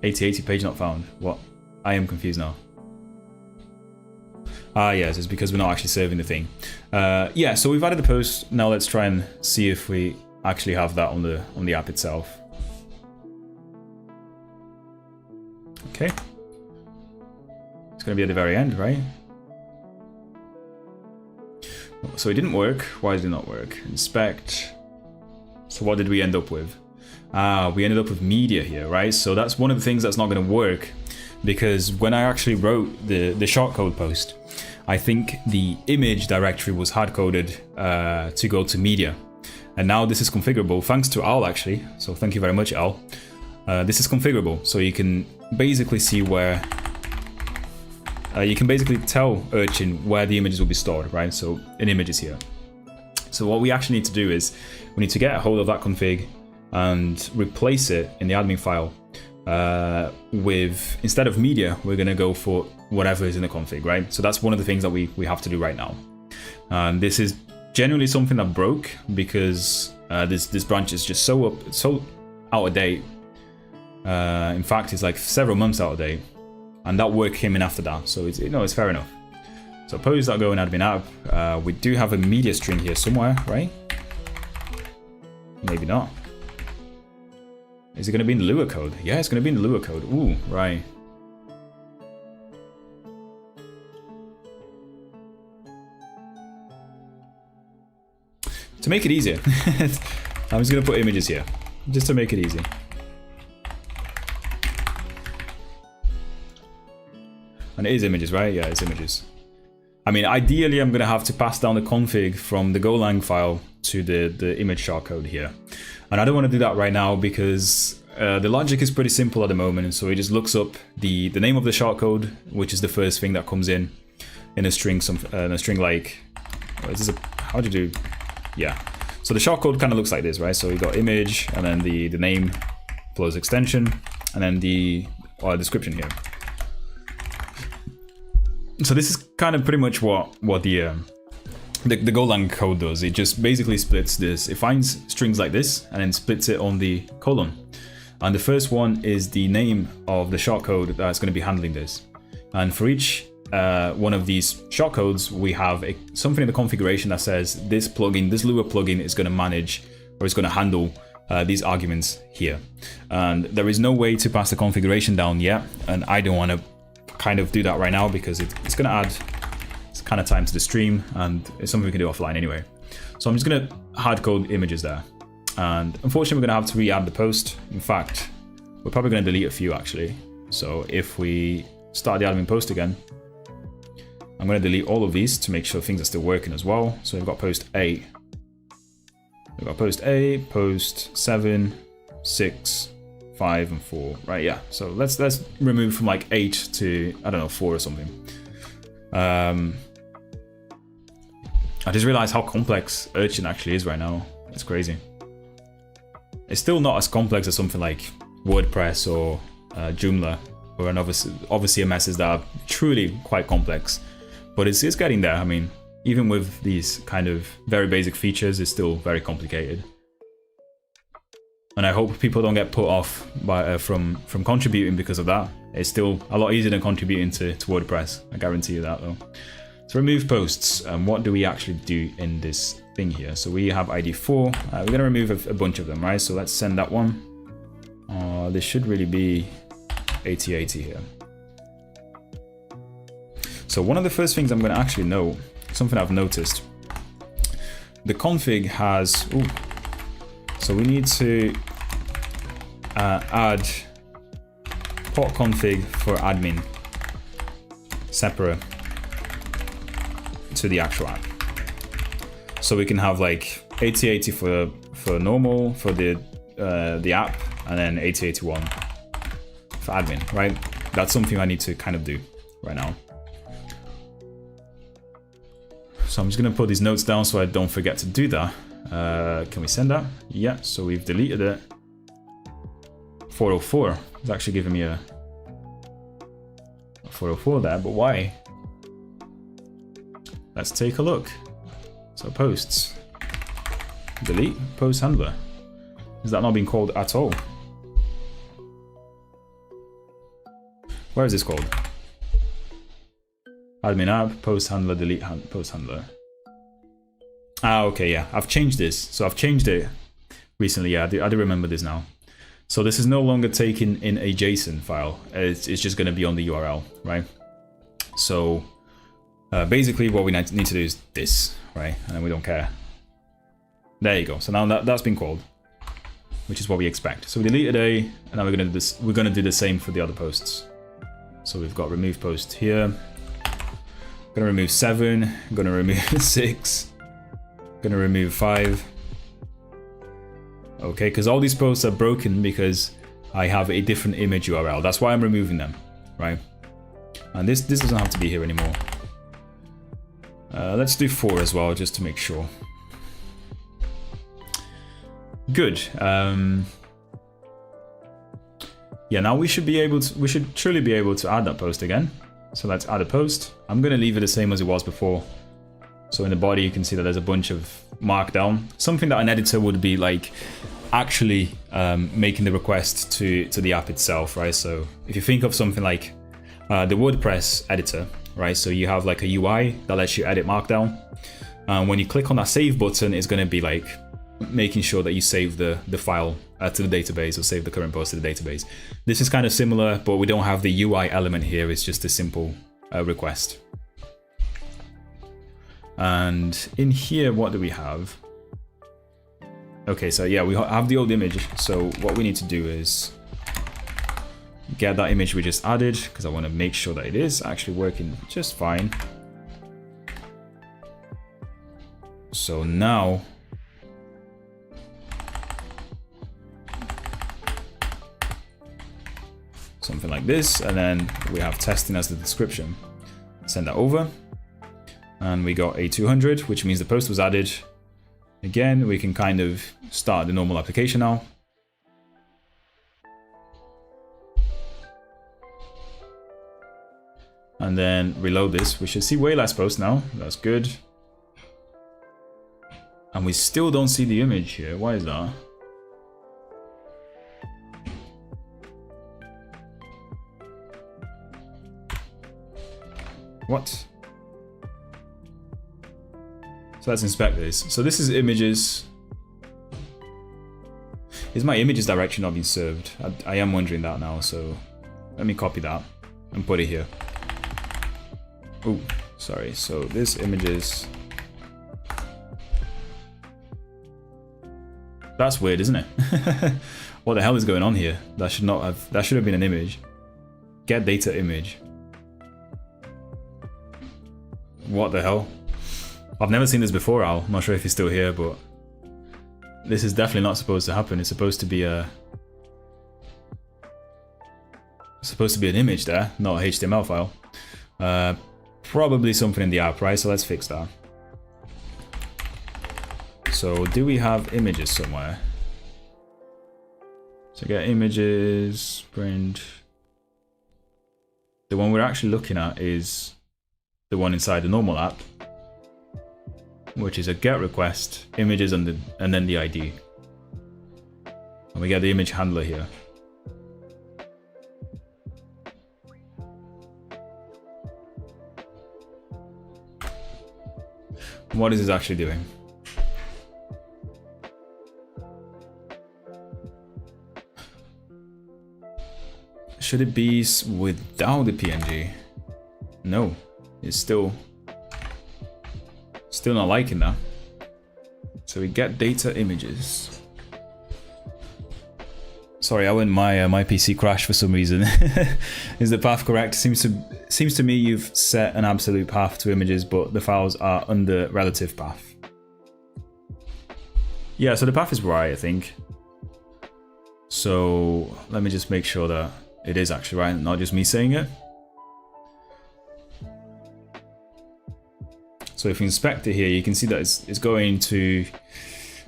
.8080 page not found. What? I am confused now. Ah, yes, it's because we're not actually serving the thing. Yeah, so we've added the post. Now let's try and see if we actually have that on the app itself. Okay. It's gonna be at the very end, right? So it didn't work. Why did it not work? Inspect. So what did we end up with? We ended up with media here, right? So that's one of the things that's not going to work, because when I actually wrote the shortcode post, I think the image directory was hard-coded to go to media. And now this is configurable, thanks to Al actually. So thank you very much, Al. This is configurable, so you can basically see where... you can basically tell Urchin where the images will be stored, right? So an image is here. So what we actually need to do is we need to get a hold of that config and replace it in the admin file with, instead of media, we're going to go for whatever is in the config, right? So that's one of the things that we have to do right now. And this is generally something that broke because this branch is just so out of date. In fact, it's like several months out of date, and that work came in after that. So it's fair enough. So pose.go in admin app. We do have a media string here somewhere, right? Maybe not. Is it going to be in the Lua code? Yeah, it's going to be in the Lua code. Ooh, right. To make it easier, I'm just going to put images here, just to make it easy. And it is images, right? Yeah, it's images. I mean, ideally, I'm going to have to pass down the config from the Golang file to the image shortcode here. And I don't want to do that right now because the logic is pretty simple at the moment. And so it just looks up the name of the shortcode, which is the first thing that comes in a string, like, how do you do? Yeah. So the shortcode kind of looks like this, right? So we got image and then the name plus extension and then the description here. So this is kind of pretty much what the Golang code does. It just basically splits this. It finds strings like this and then splits it on the colon. And the first one is the name of the shortcode that's going to be handling this. And for each one of these shortcodes, we have something in the configuration that says this plugin, this Lua plugin is going to manage or is going to handle these arguments here. And there is no way to pass the configuration down yet. And I don't want to kind of do that right now because it's going to add kind of time to the stream, and it's something we can do offline anyway. So I'm just going to hard code images there, and unfortunately we're going to have to re-add the post. In fact, we're probably going to delete a few actually. So if we start the admin post again, I'm going to delete all of these to make sure things are still working as well. So we've got post 8, we've got post 8, post 7, 6, 5 and 4, right? Yeah, so let's remove from like 8 to, I don't know, 4 or something. I just realized how complex Urchin actually is right now. It's crazy. It's still not as complex as something like WordPress or Joomla or other CMSs that are truly quite complex, but it's getting there. I mean, even with these kind of very basic features, it's still very complicated. And I hope people don't get put off by from contributing because of that. It's still a lot easier than contributing to WordPress. I guarantee you that though. So remove posts. What do we actually do in this thing here? So we have ID 4. We're going to remove a bunch of them, right? So let's send that one. This should really be 8080 here. So one of the first things I'm going to actually know, something I've noticed, the config has... Ooh, so we need to add port config for admin separate to the actual app. So we can have like 8080 for normal for the app, and then 8081 for admin, right? That's something I need to kind of do right now. So I'm just gonna put these notes down so I don't forget to do that. Can we send that? Yeah, so we've deleted it. 404. It's actually giving me a 404 there, but why? Let's take a look. So posts. Delete post handler. Is that not being called at all? Where is this called? Admin app, post handler, delete post handler. Ah, okay, yeah, I've changed this. So I've changed it recently. Yeah, I do remember this now. So this is no longer taken in a JSON file. It's just going to be on the URL, right? So basically what we need to do is this, right? And we don't care. There you go. So now that's been called, which is what we expect. So we deleted A, and now we're going to do this. We're going to do the same for the other posts. So we've got remove post here. Going to remove 7. Going to remove 6. Going to remove 5. Okay, because all these posts are broken because I have a different image URL. That's why I'm removing them, right? And this doesn't have to be here anymore. Let's do 4 as well, just to make sure. Good. Yeah, now we should truly be able to add that post again. So let's add a post. I'm going to leave it the same as it was before. So in the body, you can see that there's a bunch of markdown. Something that an editor would be like actually making the request to the app itself, right? So if you think of something like the WordPress editor, right? So you have like a UI that lets you edit markdown. When you click on that save button, it's going to be like making sure that you save the file to the database, or save the current post to the database. This is kind of similar, but we don't have the UI element here. It's just a simple request. And in here, what do we have? Okay, so yeah, we have the old image. So what we need to do is get that image we just added, because I want to make sure that it is actually working just fine. So now something like this, and then we have testing as the description. Send that over, and we got a 200, which means the post was added. Again, we can kind of start the normal application now. And then reload this. We should see way less posts now. That's good. And we still don't see the image here. Why is that? What? So let's inspect this. So this is images. Is my images direction not being served? I am wondering that now. So let me copy that and put it here. Oh, sorry. So this images. That's weird, isn't it? What the hell is going on here? That should have been an image. Get data image. What the hell? I've never seen this before, Al. I'm not sure if he's still here, but this is definitely not supposed to happen. It's supposed to be an image there, not a HTML file. Probably something in the app, right? So let's fix that. So do we have images somewhere? So get images, print. The one we're actually looking at is the one inside the normal app, which is a get request, images, and then the ID. And we get the image handler here. What is this actually doing? Should it be without the PNG? No, it's still not liking that. So we get data images. Sorry, my PC crashed for some reason. Is the path correct? Seems to me you've set an absolute path to images, but the files are under relative path. Yeah, so the path is right, I think. So let me just make sure that it is actually right, not just me saying it. So if you inspect it here, you can see that it's going to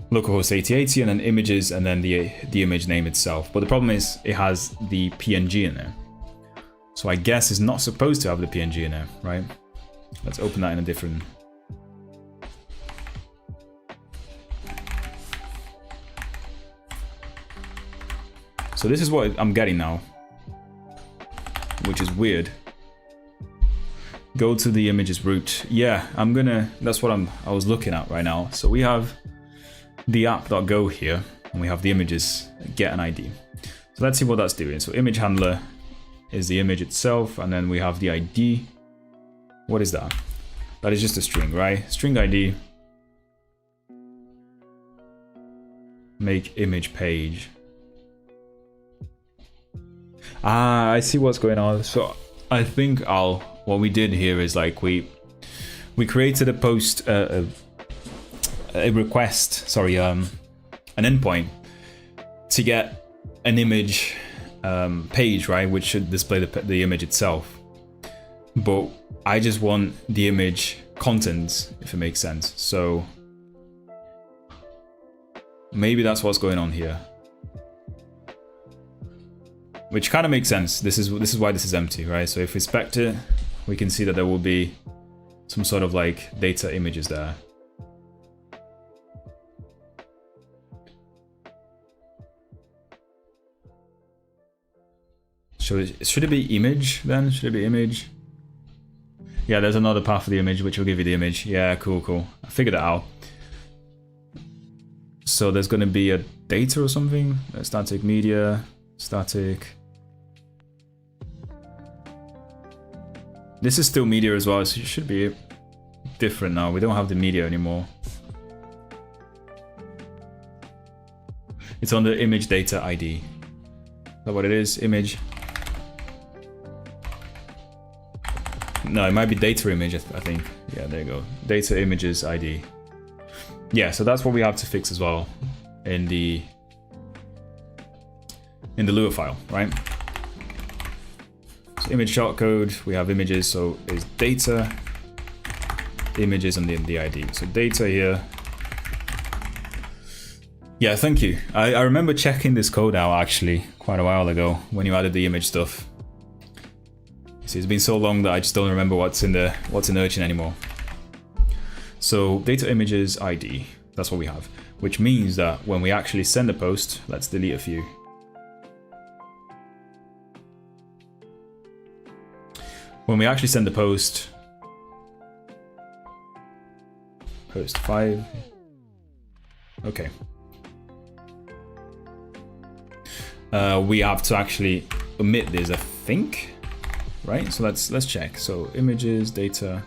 localhost 8080 and then images and then the image name itself. But the problem is it has the PNG in there. So I guess it's not supposed to have the PNG in there, right? Let's open that in a different. So this is what I'm getting now, which is weird. Go to the images root. Yeah, that's what I was looking at right now. So we have the app.go here, And we have the images get an ID. So let's see what that's doing. So image handler is the image itself, and then we have the ID. What is that? That is just a string, right? String ID. Make image page. Ah, I see what's going on. So I think what we did here is like we created a post, a request, sorry, an endpoint to get an image page, right, which should display the image itself. But I just want the image contents, if it makes sense. So maybe that's what's going on here, which kind of makes sense. This is why this is empty, right? So if we inspect it, we can see that there will be some sort of like data images there. Should it be image then? Should it be image? Yeah, there's another path for the image, which will give you the image. Yeah, cool. I figured it out. So there's going to be a data or something. Static media, static. This is still media as well, so it should be different now. We don't have the media anymore. It's on the image data ID. Is that what it is? Image. No, it might be data image, I think. Yeah, there you go. Data images ID. Yeah, so that's what we have to fix as well in the Lua file, right? So image shortcode, we have images, so it's data, images, and the ID. So data here. Yeah, thank you. I remember checking this code out actually quite a while ago when you added the image stuff. See, it's been so long that I just don't remember what's in Urchin anymore. So data images ID, that's what we have, which means that when we actually send a post, let's delete a few. When we actually send the post 5, okay. We have to actually omit this, I think. Right, so let's check. So images, data.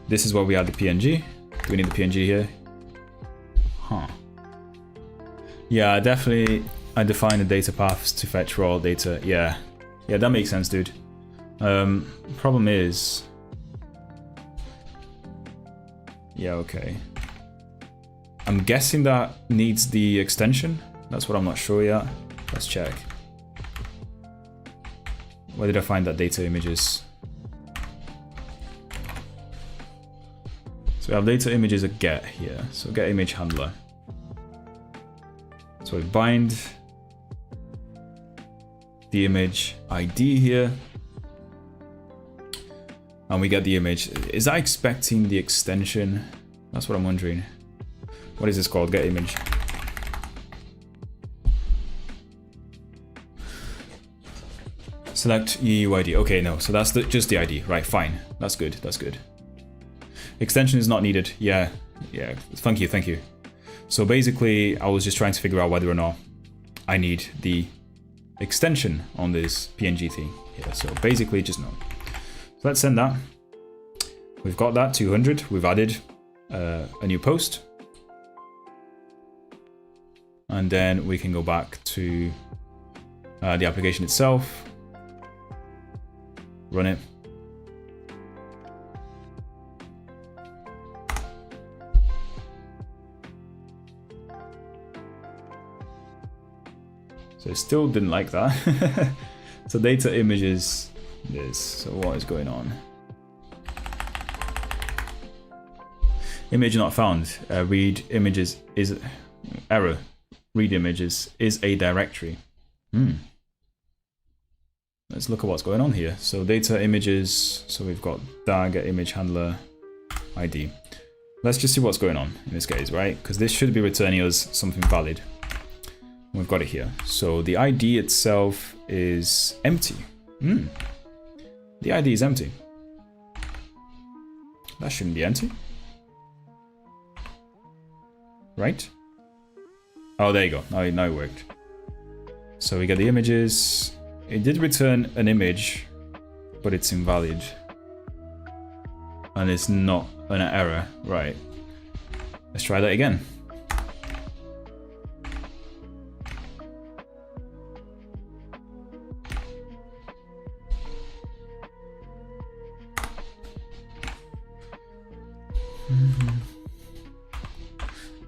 This is where we add the PNG. Do we need the PNG here? Huh. Yeah, definitely. I define the data paths to fetch raw data. Yeah, that makes sense, dude. Problem is, yeah, okay. I'm guessing that needs the extension. That's what I'm not sure yet. Let's check. Where did I find that data images? So we have data images at get here. So get image handler. So we bind the image ID here. And we get the image. Is that expecting the extension? That's what I'm wondering. What is this called? Get image. Select UUID. Okay, no, so that's just the ID. Right, fine. That's good. That's good. Extension is not needed. Yeah. Thank you. So basically, I was just trying to figure out whether or not I need the extension on this PNG thing. Yeah, so basically, just no. So let's send that. We've got that 200. We've added a new post. And then we can go back to the application itself. Run it. So it still didn't like that. So data images this. So what is going on? Image not found. Read images is error. Read images is a directory. Let's look at what's going on here. So data images, so we've got that, get image handler ID. Let's just see what's going on in this case, right? Because this should be returning us something valid. We've got it here. So the ID itself is empty. The ID is empty. That shouldn't be empty. right? Oh, there you go. Now it worked. So we get the images. It did return an image, but it's invalid. And it's not an error. Right. Let's try that again.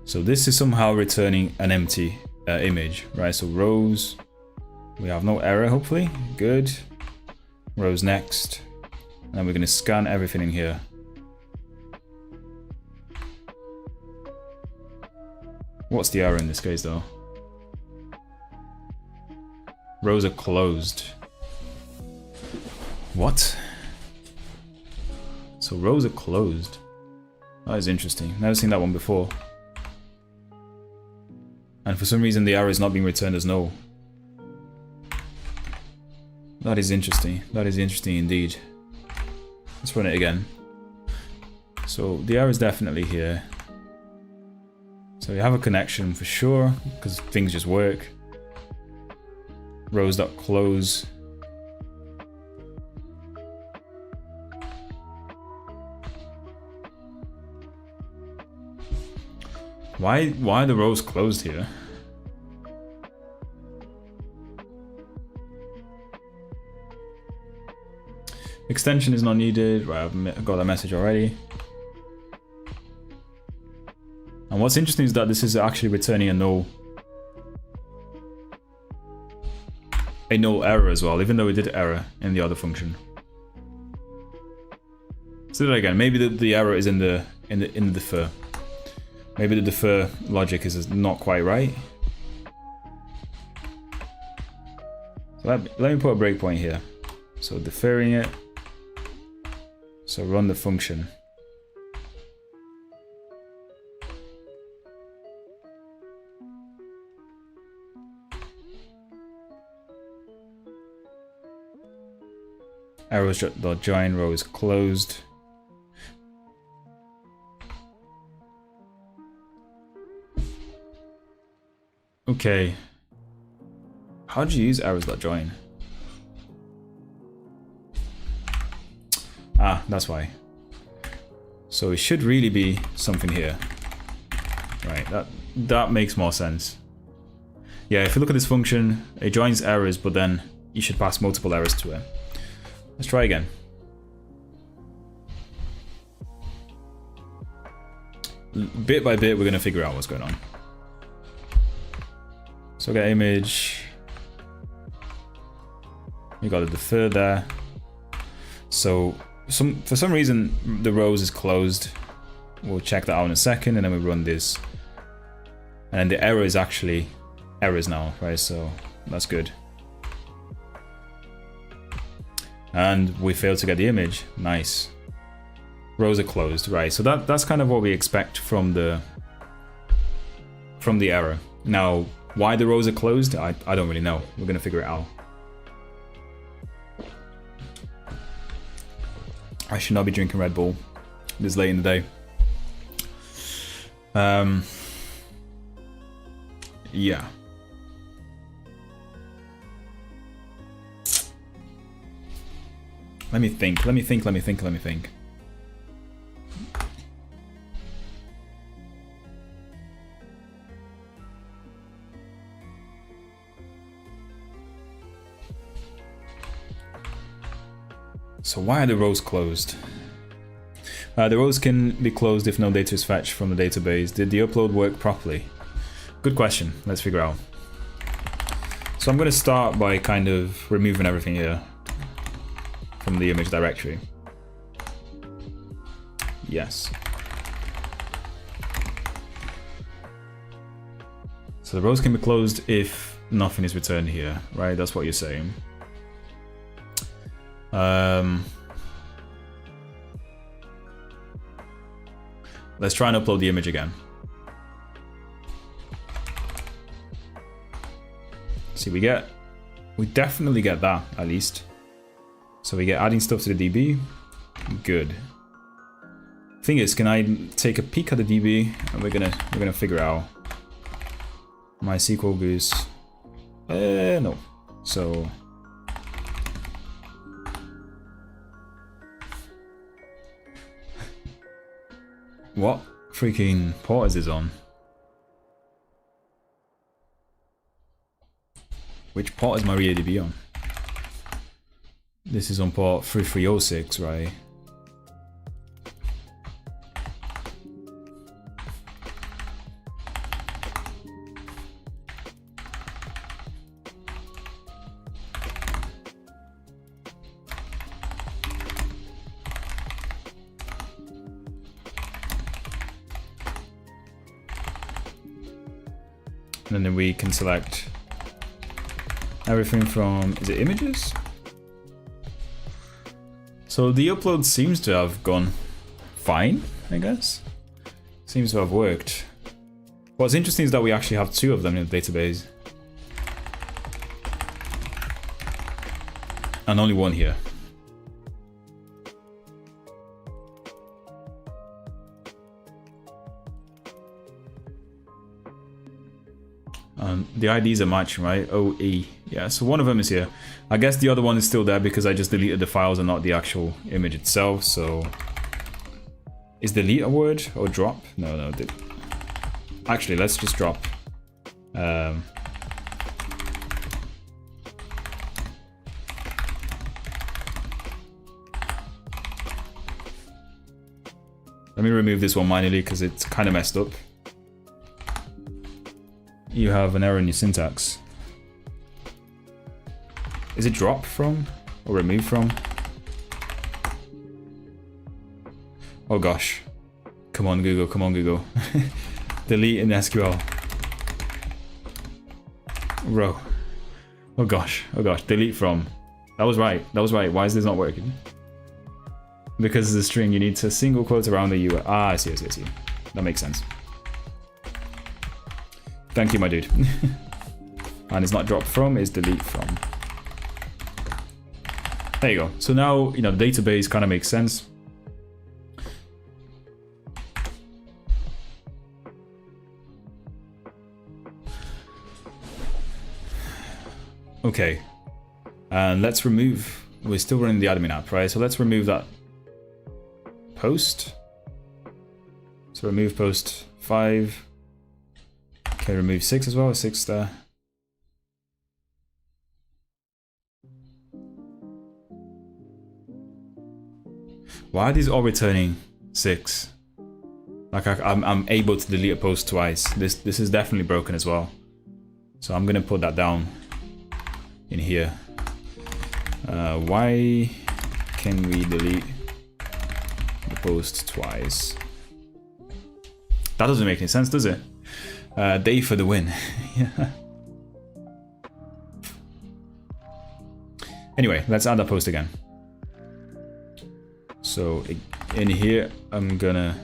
So this is somehow returning an empty image, right? So rows, we have no error, hopefully. Good. Rows next. And we're going to scan everything in here. What's the error in this case, though? Rows are closed. What? So rows are closed. That is interesting. Never seen that one before. And for some reason the error is not being returned as null. That is interesting. That is interesting indeed. Let's run it again. So the error is definitely here. So you have a connection for sure, because things just work. Rows.close. Why are the rows closed here? Extension is not needed. Right, I've got that message already. And what's interesting is that this is actually returning a null error as well, even though it did error in the other function. Let's do that again. Maybe the error is in the defer. Maybe the defer logic is not quite right. So let me put a breakpoint here. So deferring it. So run the function. Arrows.join row is closed. Okay. How do you use arrows.join? Ah, that's why. So it should really be something here. Right, that makes more sense. Yeah, if you look at this function, it joins errors, but then you should pass multiple errors to it. Let's try again. Bit by bit, we're going to figure out what's going on. So get image. We got the defer there. So for some reason the rows is closed. We'll check that out in a second, and then we run this. And then the error is actually errors now, right? So that's good. And we failed to get the image. Nice. Rows are closed, right? So that's kind of what we expect from the error. Now, why the rows are closed, I don't really know. We're gonna figure it out. I should not be drinking Red Bull this late in the day. Yeah. Let me think. So why are the rows closed? The rows can be closed if no data is fetched from the database. Did the upload work properly? Good question. Let's figure out. So I'm going to start by kind of removing everything here from the image directory. Yes. So the rows can be closed if nothing is returned here, right? That's what you're saying. Let's try and upload the image again. See, we definitely get that, at least. So we get adding stuff to the DB. Good. Thing is, can I take a peek at the DB and we're gonna figure out MySQL goose. No. So what freaking port is this on? Which port is MariaDB on? This is on port 3306, right? And then we can select everything from, is it images? So the upload seems to have gone fine, I guess. Seems to have worked. What's interesting is that we actually have 2 of them in the database. And only 1 here. The IDs are matching, right? OE. Yeah, so one of them is here. I guess the other one is still there because I just deleted the files and not the actual image itself, so... Is delete a word or drop? No. Actually, let's just drop. Let me remove this one manually because it's kind of messed up. You have an error in your syntax. Is it drop from or remove from? Oh gosh. Come on Google, come on Google. Delete in SQL. Row. Oh gosh, delete from. That was right, Why is this not working? Because it's a string, you need to single quote around the URL. Ah, I see. That makes sense. Thank you, my dude. And it's not drop from, it's delete from. There you go. So now, you know, the database kind of makes sense. Okay. And let's remove, we're still running the admin app, right? So let's remove that post. So remove post 5. Okay, remove 6 as well, 6 there. Why are these all returning 6? Like I'm able to delete a post twice. This is definitely broken as well. So I'm gonna put that down in here. Why can we delete the post twice? That doesn't make any sense, does it? Day for the win. Yeah. Anyway, let's add that post again. So in here, I'm gonna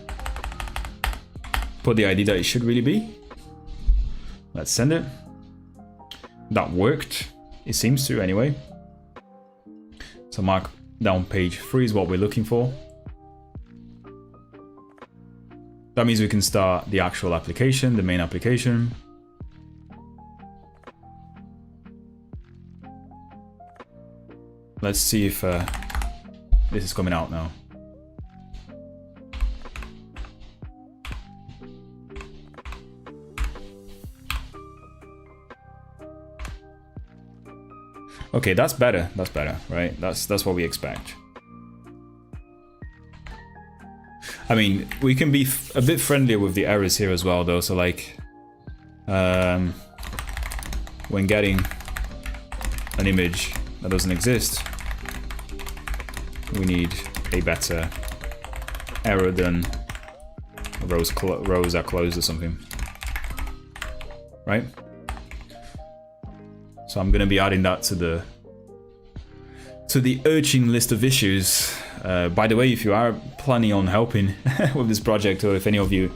put the ID that it should really be. Let's send it. That worked. It seems to anyway. So mark down page 3 is what we're looking for. That means we can start the actual application, the main application. Let's see if this is coming out now. Okay, that's better, right? That's what we expect. I mean, we can be a bit friendlier with the errors here as well, though. So like, when getting an image that doesn't exist, we need a better error than rows are closed or something, right? So I'm gonna be adding that to the Urchin list of issues. By the way, if you are planning on helping with this project, or if any of you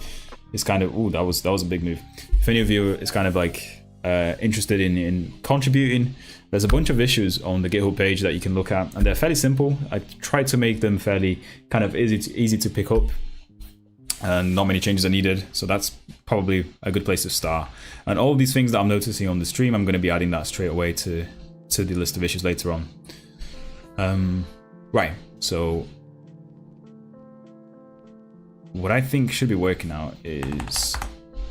is kind of, ooh, that was a big move. If any of you is kind of like interested in contributing, there's a bunch of issues on the GitHub page that you can look at, and they're fairly simple. I tried to make them fairly kind of easy to pick up. and not many changes are needed. So that's probably a good place to start. And all these things that I'm noticing on the stream, I'm going to be adding that straight away to the list of issues later on. Right, so what I think should be working out is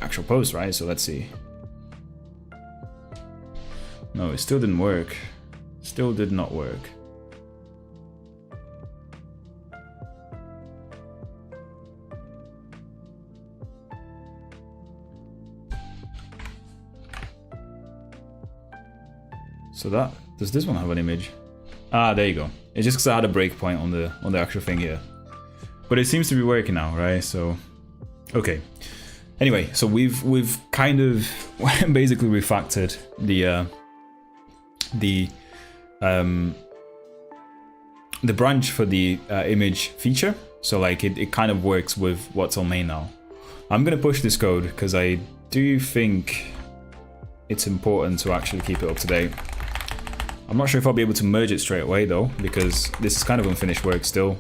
actual post, right? So let's see. No, it still didn't work. Still did not work. So that, does this one have an image? Ah, there you go. It's just because I had a breakpoint on the actual thing here. But it seems to be working now, right? So, okay. Anyway, so we've kind of basically refactored the branch for the image feature. So like it kind of works with what's on main now. I'm gonna push this code because I do think it's important to actually keep it up to date. I'm not sure if I'll be able to merge it straight away though, because this is kind of unfinished work still.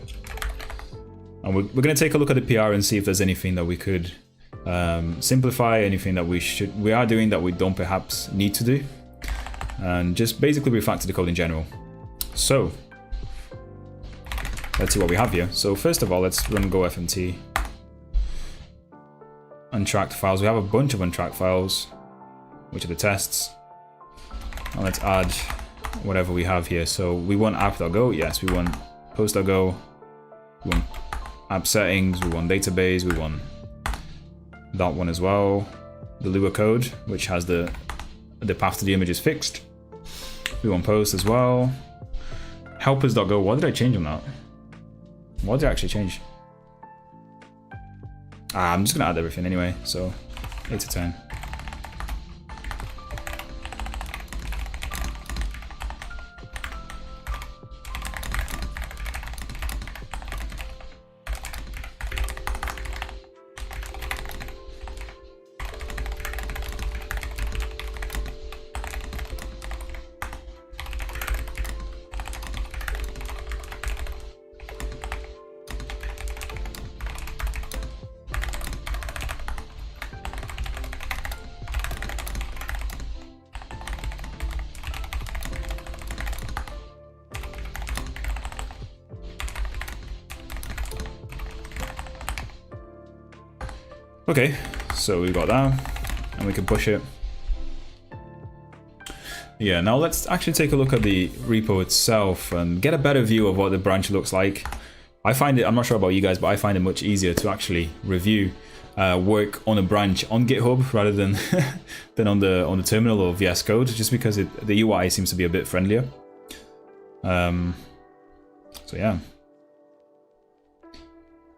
And we're going to take a look at the PR and see if there's anything that we could simplify, anything that we are doing that we don't perhaps need to do, and just basically refactor the code in general. So let's see what we have here. So first of all, let's run go fmt. Untracked files. We have a bunch of untracked files, which are the tests. And let's add whatever we have here. So we want app.go, yes. We want post.go, we want app settings, we want database, we want that one as well. The Lua code, which has the path to the image is fixed. We want post as well. Helpers.go, what did I change on that? What did I actually change? I'm just gonna add everything anyway, so 8 to 10. Okay, so we got that, and we can push it. Yeah, now let's actually take a look at the repo itself and get a better view of what the branch looks like. I find it, I'm not sure about you guys, but I find it much easier to actually review work on a branch on GitHub rather than than on the terminal or VS Code, just because the UI seems to be a bit friendlier. So yeah.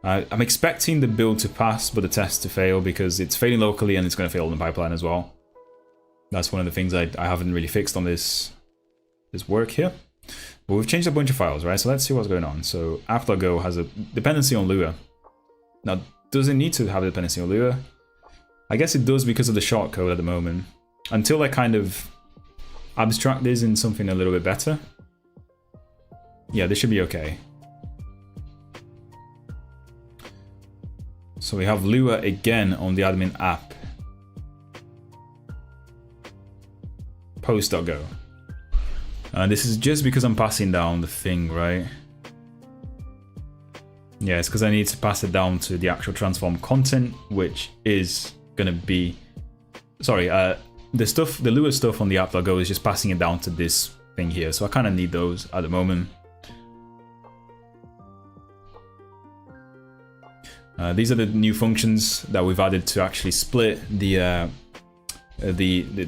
I'm expecting the build to pass, but the test to fail because it's failing locally and it's going to fail in the pipeline as well. That's one of the things I haven't really fixed on this work here. But we've changed a bunch of files, right? So let's see what's going on. So app.go has a dependency on Lua. Now, does it need to have a dependency on Lua? I guess it does because of the shortcode at the moment. Until I kind of abstract this in something a little bit better. Yeah, this should be okay. So we have Lua again on the admin app. Post.go. This is just because I'm passing down the thing, right? Yeah, it's because I need to pass it down to the actual transform content, which is gonna be, sorry, the Lua stuff on the app.go is just passing it down to this thing here. So I kind of need those at the moment. These are the new functions that we've added to actually split the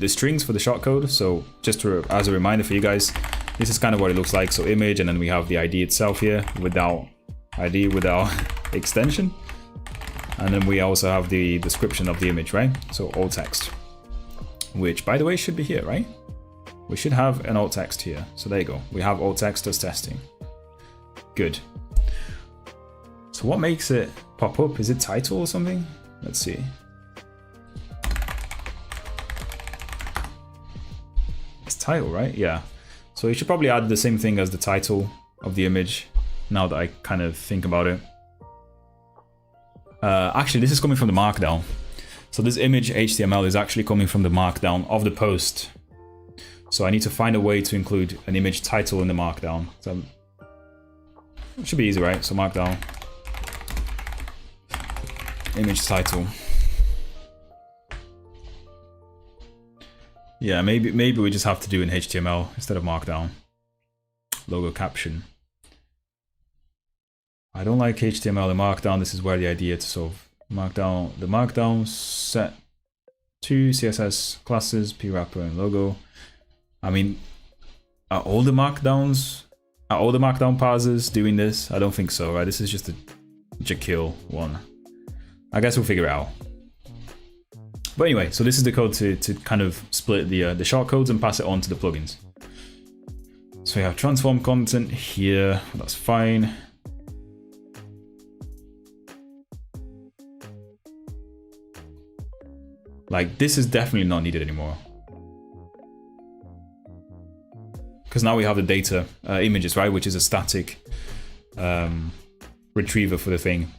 strings for the shortcode. So just as a reminder for you guys, this is kind of what it looks like. So image, and then we have the ID itself here without ID, without extension. And then we also have the description of the image, right? So alt text, which by the way should be here, right? We should have an alt text here. So there you go. We have alt text as testing. Good. So what makes it pop up? Is it title or something? Let's see. It's title, right? Yeah. So you should probably add the same thing as the title of the image, now that I kind of think about it. Actually, this is coming from the markdown. So this image HTML is actually coming from the markdown of the post. So I need to find a way to include an image title in the markdown. So it should be easy, right? So markdown, image title. Yeah, maybe we just have to do in HTML instead of markdown. Logo caption. I don't like HTML and markdown. This is where the idea to solve markdown. The markdown set to CSS classes, p wrapper and logo. I mean, are all the markdown parsers doing this? I don't think so, right? This is just a Jekyll one. I guess we'll figure it out. But anyway, so this is the code to kind of split the shortcodes and pass it on to the plugins. So we have transform content here. That's fine. Like, this is definitely not needed anymore. Because now we have the data images, right? Which is a static retriever for the thing.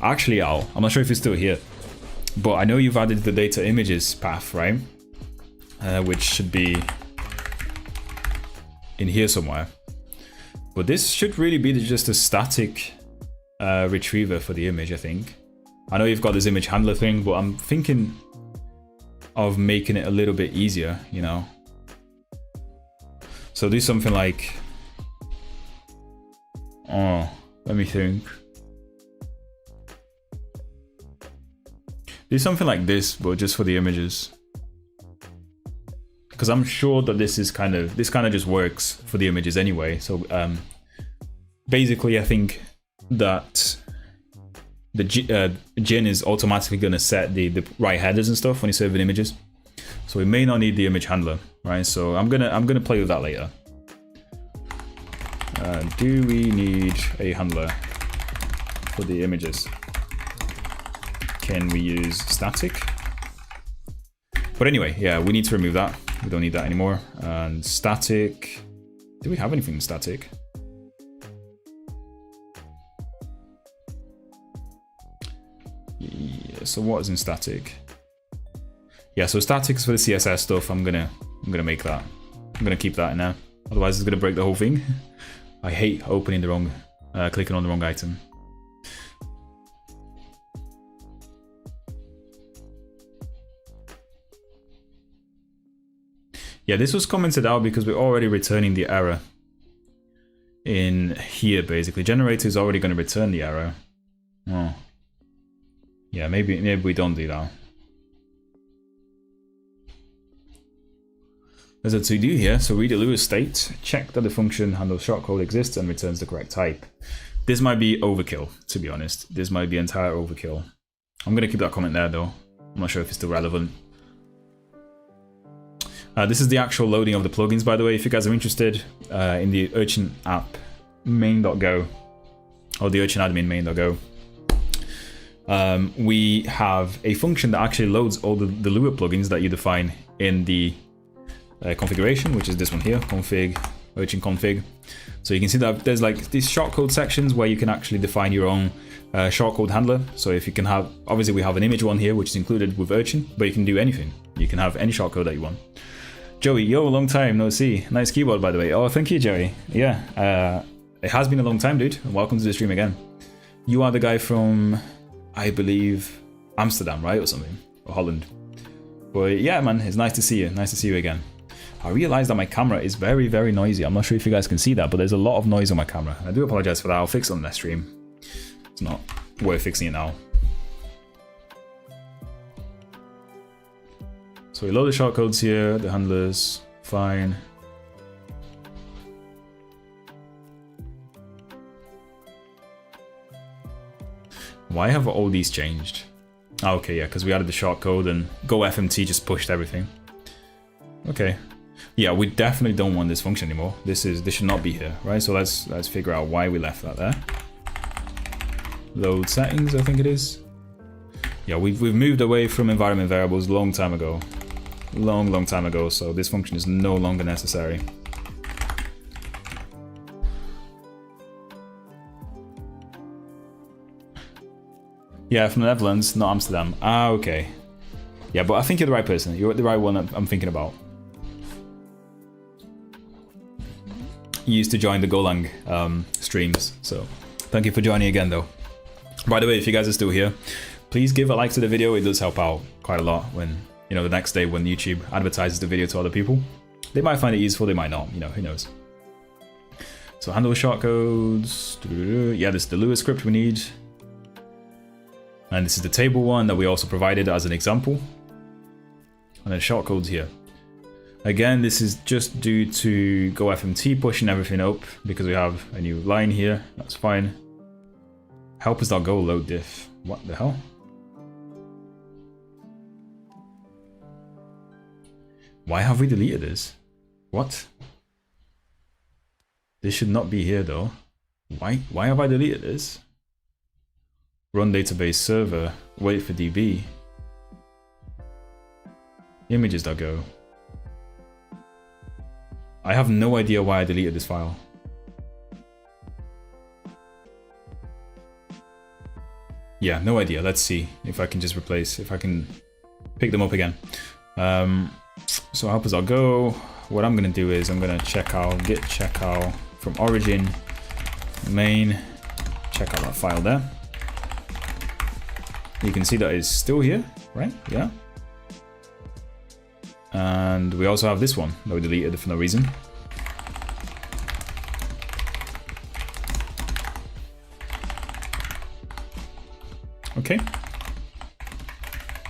Actually, I'm not sure if it's still here, but I know you've added the data images path, right? Which should be in here somewhere. But this should really be just a static retriever for the image, I think. I know you've got this image handler thing, but I'm thinking of making it a little bit easier, you know? So do something like, let me think. Do something like this, but just for the images. Because I'm sure that this kind of just works for the images anyway. So basically I think that the Gin is automatically going to set the right headers and stuff when you're serving images. So we may not need the image handler, right? So I'm gonna play with that later. Do we need a handler for the images? Can we use static? But anyway, yeah, we need to remove that. We don't need that anymore. And static, do we have anything in static? Yeah, so what is in static? Yeah, so static is for the CSS stuff. I'm gonna make that. I'm gonna keep that in there. Otherwise it's gonna break the whole thing. I hate opening the wrong, clicking on the wrong item. Yeah, this was commented out because we're already returning the error in here, basically. Generator is already going to return the error. Oh. Yeah, maybe we don't do that. There's a to-do here, so read the Lewis state, check that the function handles shortcode exists and returns the correct type. This might be overkill, to be honest. This might be entire overkill. I'm going to keep that comment there, though. I'm not sure if it's still relevant. This is the actual loading of the plugins, by the way. If you guys are interested in the Urchin app main.go or the Urchin admin main.go, we have a function that actually loads all the Lua plugins that you define in the configuration, which is this one here, config, Urchin config. So you can see that there's like these shortcode sections where you can actually define your own shortcode handler. So if you can have, obviously we have an image one here, which is included with Urchin, but you can do anything. You can have any shortcode that you want. Joey, yo, long time no see. Nice keyboard, by the way. Oh, thank you, Joey. Yeah, it has been a long time, dude. Welcome to the stream again. You are the guy from, I believe, Amsterdam, right? Or something. Or Holland. But yeah, man, it's nice to see you. Nice to see you again. I realized that my camera is very, very noisy. I'm not sure if you guys can see that, but there's a lot of noise on my camera. I do apologize for that. I'll fix it on the next stream. It's not worth fixing it now. So we load the shortcodes here, the handlers, fine. Why have all these changed? Oh, okay, yeah, because we added the shortcode and Go FMT just pushed everything. Okay. Yeah, we definitely don't want this function anymore. This should not be here, right? So let's figure out why we left that there. Load settings, I think it is. Yeah, we've moved away from environment variables a long time ago. Long time ago, so this function is no longer necessary. Yeah, from the Netherlands, not Amsterdam. Ah, okay. Yeah, but I think you're the right person. You're the right one that I'm thinking about. You used to join the Golang streams, so thank you for joining again, though. By the way, if you guys are still here, please give a like to the video. It does help out quite a lot when, you know, the next day when YouTube advertises the video to other people. They might find it useful, they might not, you know, who knows. So handle shortcodes. Yeah, this is the Lua script we need. And this is the table one that we also provided as an example. And then shortcodes here. Again, this is just due to GoFMT pushing everything up because we have a new line here. That's fine. Helpers.go load diff. What the hell? Why have we deleted this? What? This should not be here though. Why have I deleted this? Run database server, wait for DB. Images.go. I have no idea why I deleted this file. Yeah, no idea. Let's see if I can just replace, if I can pick them up again. So helpers.go. What I'm gonna do is I'm gonna check out, git check out from origin, main, check out that file there. You can see that it's still here, right? Yeah. And we also have this one that we deleted for no reason. Okay.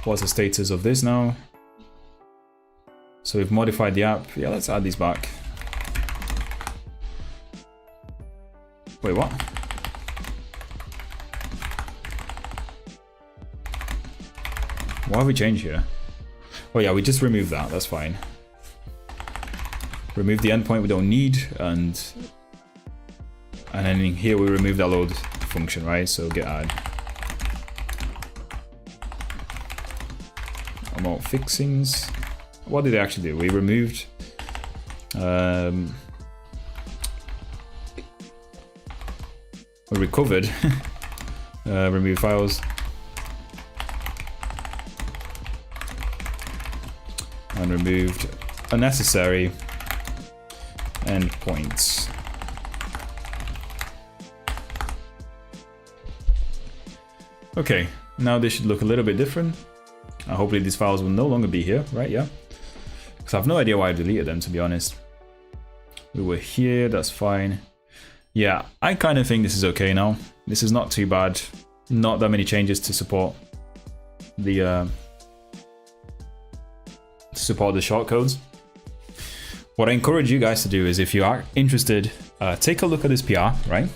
What's the status of this now? So we've modified the app. Yeah, let's add these back. Wait, what? What have we changed here? Oh yeah, we just removed that, that's fine. Remove the endpoint we don't need, and then in here we remove that load function, right? So git add. More fixings. What did they actually do? We removed we recovered remove files and removed unnecessary endpoints. Okay, now this should look a little bit different. Hopefully these files will no longer be here, right? Yeah. Because I have no idea why I deleted them, to be honest. We were here, that's fine. Yeah, I kind of think this is okay now. This is not too bad. Not that many changes to support the shortcodes. What I encourage you guys to do is, if you are interested, take a look at this PR, right?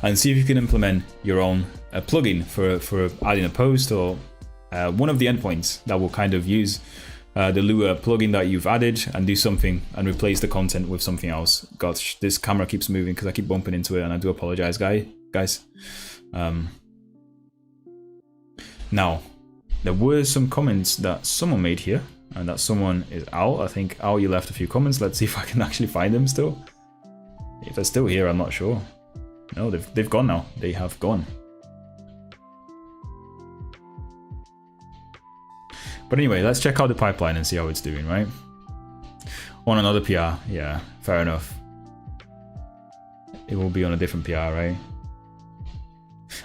And see if you can implement your own plugin for adding a post or one of the endpoints that will kind of use the Lua plugin that you've added and do something and replace the content with something else. Gosh, this camera keeps moving because I keep bumping into it, and I do apologize, guys. Now, there were some comments that someone made here, and that someone is Al. I think, Al, you left a few comments. Let's see if I can actually find them still. If they're still here, I'm not sure. No, they've gone now. They have gone. But anyway, let's check out the pipeline and see how it's doing, right? On another PR, yeah, fair enough. It will be on a different PR, right?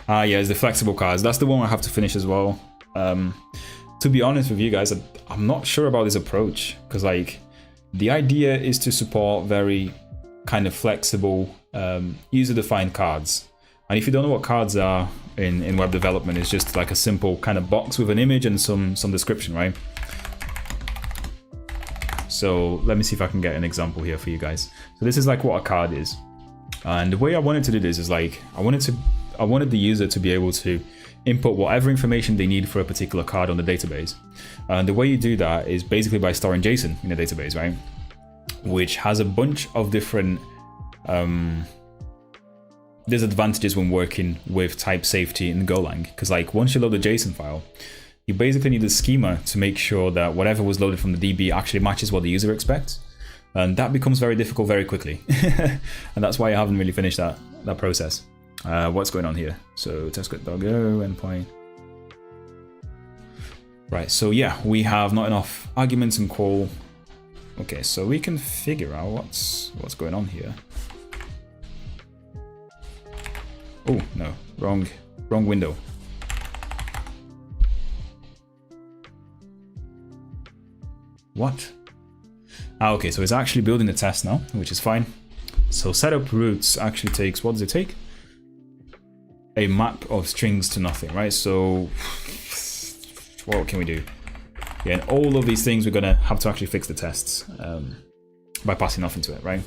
Ah, yeah, it's the flexible cards. That's the one I have to finish as well. To be honest with you guys, I'm not sure about this approach, because like the idea is to support very kind of flexible user-defined cards. And if you don't know what cards are in web development, it's just like a simple kind of box with an image and some description, right? So let me see if I can get an example here for you guys. So this is like what a card is. And the way I wanted to do this is like, I wanted the user to be able to input whatever information they need for a particular card on the database. And the way you do that is basically by storing JSON in a database, right? Which has a bunch of different disadvantages when working with type safety in Golang, because like once you load the JSON file, you basically need a schema to make sure that whatever was loaded from the DB actually matches what the user expects, and that becomes very difficult very quickly. And that's why I haven't really finished that process. what's going on here. So test.go endpoint. Right, so yeah, we have not enough arguments and call. Okay, so we can figure out what's going on here. Oh no, wrong window. What? Ah, okay, so it's actually building the test now, which is fine. So setup roots actually takes, what does it take? A map of strings to nothing, right? So what can we do? Yeah, and all of these things we're gonna have to actually fix the tests by passing nothing to it, right?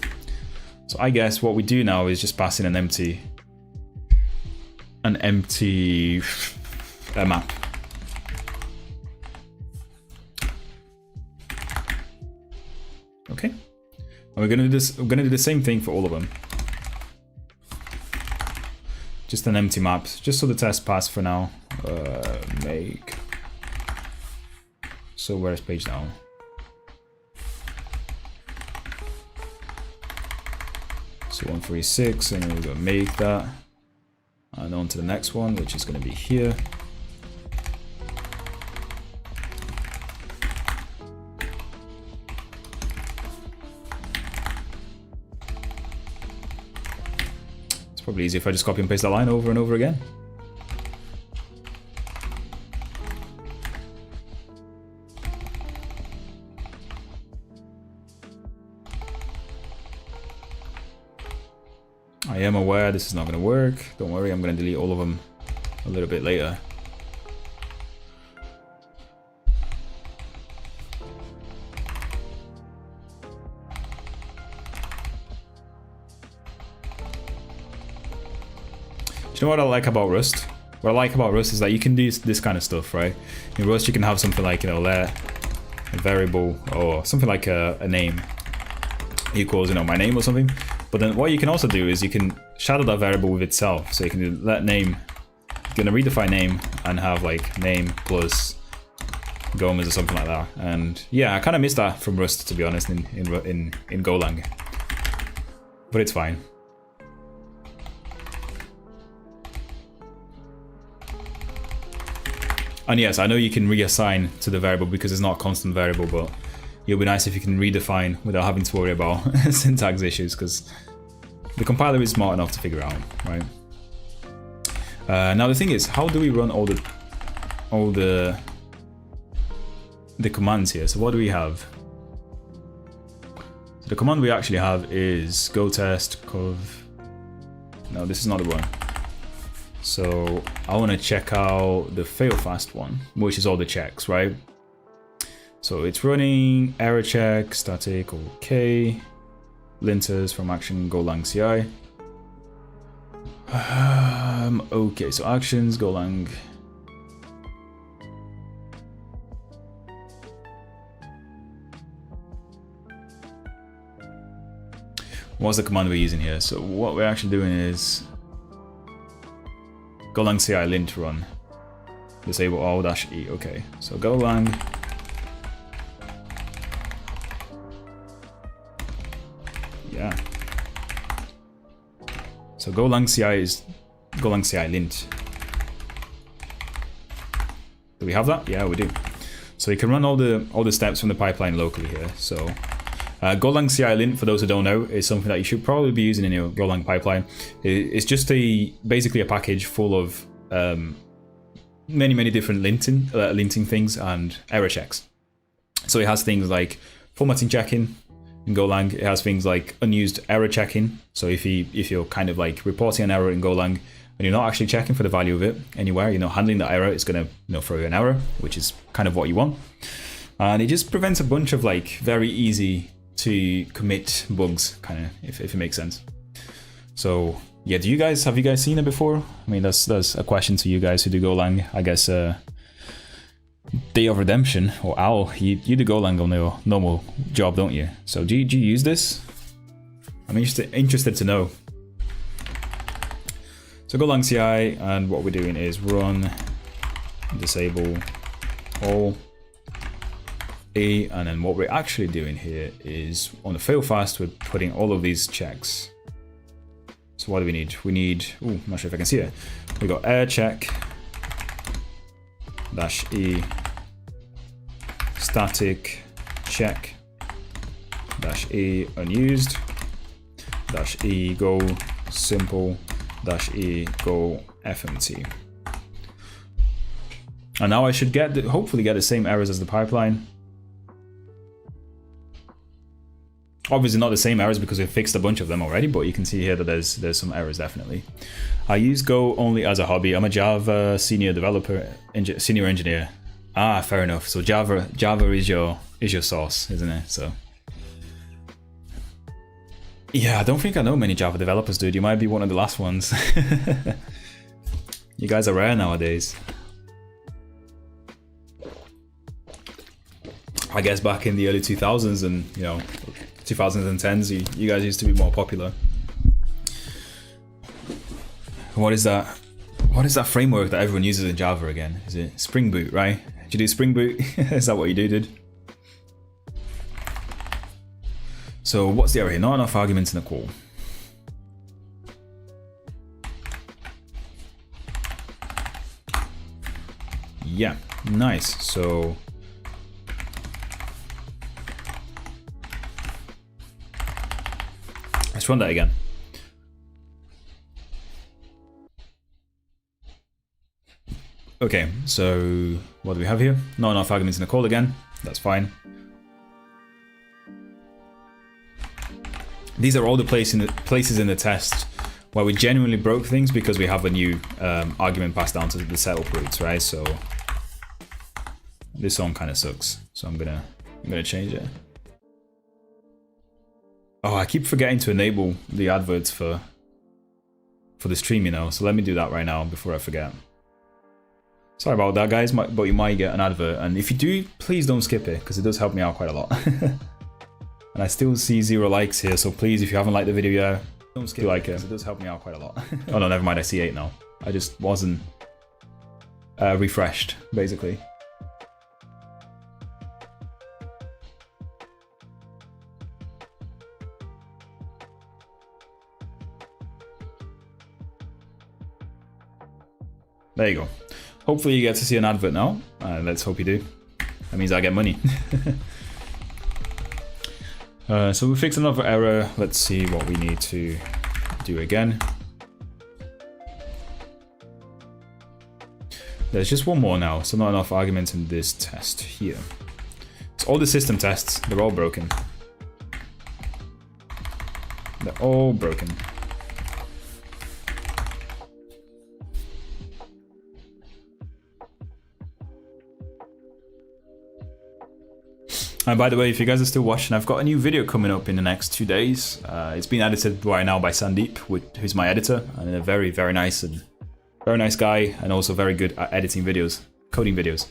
So I guess what we do now is just pass in an empty map. Okay, and we're gonna do this. We're gonna do the same thing for all of them. Just an empty map, just so the test pass for now. Make. So where's page now? So 136, and then we're gonna make that, and on to the next one, which is gonna be here. It's probably easier if I just copy and paste that line over and over again. I am aware this is not going to work. Don't worry, I'm going to delete all of them a little bit later. Do you know what I like about Rust? What I like about Rust is that you can do this kind of stuff, right? In Rust you can have something like, let a variable or something like a name equals, my name or something. But then what you can also do is you can shadow that variable with itself. So you can do let name, you're gonna redefine name and have like name plus Gomez or something like that. And yeah, I kind of miss that from Rust, to be honest, in Golang. But it's fine. And yes, I know you can reassign to the variable because it's not a constant variable, but it'll be nice if you can redefine without having to worry about syntax issues, because the compiler is smart enough to figure out, right? Now the thing is, how do we run all the commands here? So what do we have? So the command we actually have is go test cov. No, this is not the one. So I want to check out the fail fast one, which is all the checks, right? So it's running error check, static, okay, linters from action Golang CI. Okay, so actions Golang. What's the command we're using here? So what we're actually doing is Golang CI lint run. Disable all -e. Okay, so Golang. Yeah. So Golang CI is Golang CI lint. Do we have that? Yeah, we do. So you can run all the steps from the pipeline locally here. So Golang CI lint, for those who don't know, is something that you should probably be using in your Golang pipeline. It's just basically a package full of many different linting things and error checks. So it has things like formatting checking in Golang. It has things like unused error checking. So if you're kind of like reporting an error in Golang and you're not actually checking for the value of it anywhere, handling that error, it's gonna throw you an error, which is kind of what you want. And it just prevents a bunch of like very easy to commit bugs, kind of, if it makes sense. So yeah, have you guys seen it before? I mean, that's a question to you guys who do Golang. I guess Day of Redemption or Owl, you do Golang on your normal job, don't you? So do you use this? I'm interested to know. So Golang CI, and what we're doing is run disable all. And then what we're actually doing here is on the fail fast, we're putting all of these checks. So what do we need? We need, I'm not sure if I can see it. We got air check -e static check -e unused -e go simple -e go fmt. And now I should get hopefully get the same errors as the pipeline. Obviously not the same errors because we fixed a bunch of them already, but you can see here that there's some errors definitely. I use Go only as a hobby. I'm a Java senior developer, senior engineer. Ah, fair enough. So Java is your source, isn't it? So yeah, I don't think I know many Java developers, dude. You might be one of the last ones. You guys are rare nowadays. I guess back in the early 2000s and 2010s, you guys used to be more popular. What is that? What is that framework that everyone uses in Java again? Is it Spring Boot, right? Did you do Spring Boot? Is that what you do, dude? So what's the error here? Not enough arguments in the call. Yeah, nice. So let's run that again. Okay, so what do we have here? Not enough arguments in the call again. That's fine. These are all the places in the test where we genuinely broke things because we have a new argument passed down to the setup roots, right? So this one kind of sucks. So I'm gonna change it. Oh, I keep forgetting to enable the adverts for the stream, So let me do that right now before I forget. Sorry about that, guys, but you might get an advert. And if you do, please don't skip it, because it does help me out quite a lot. And I still see 0 likes here, so please, if you haven't liked the video yet, don't skip it, because it does help me out quite a lot. Oh no, never mind, I see 8 now. I just wasn't refreshed, basically. There you go. Hopefully you get to see an advert now. Let's hope you do. That means I get money. So we fixed another error. Let's see what we need to do again. There's just one more now, so not enough arguments in this test here. It's all the system tests, they're all broken. They're all broken. And by the way, if you guys are still watching, I've got a new video coming up in the next 2 days. It's been edited right now by Sandeep, who's my editor, and a very, very nice guy, and also very good at editing videos, coding videos.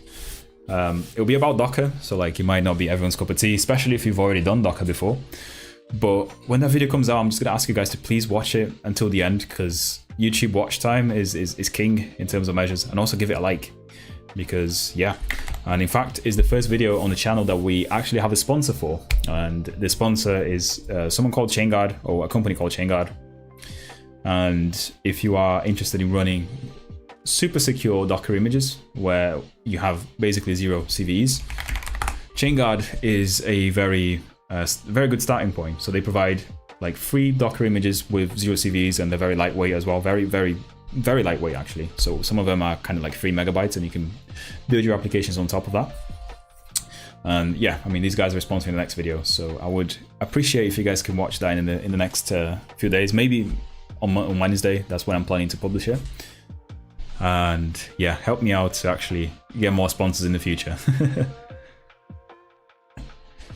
It'll be about Docker, so like it might not be everyone's cup of tea, especially if you've already done Docker before. But when that video comes out, I'm just gonna ask you guys to please watch it until the end, because YouTube watch time is king in terms of measures, and also give it a like. Because yeah, and in fact is the first video on the channel that we actually have a sponsor for, and the sponsor is someone called ChainGuard, or a company called ChainGuard. And if you are interested in running super secure Docker images where you have basically 0 CVEs, ChainGuard is a very good starting point. So they provide like free Docker images with 0 CVEs, and they're very lightweight as well, very lightweight actually. So some of them are kind of like 3 megabytes, and you can build your applications on top of that. And yeah, I mean, these guys are sponsoring the next video, so I would appreciate if you guys can watch that in the next few days, maybe on Wednesday. That's when I'm planning to publish it. And yeah, help me out to actually get more sponsors in the future.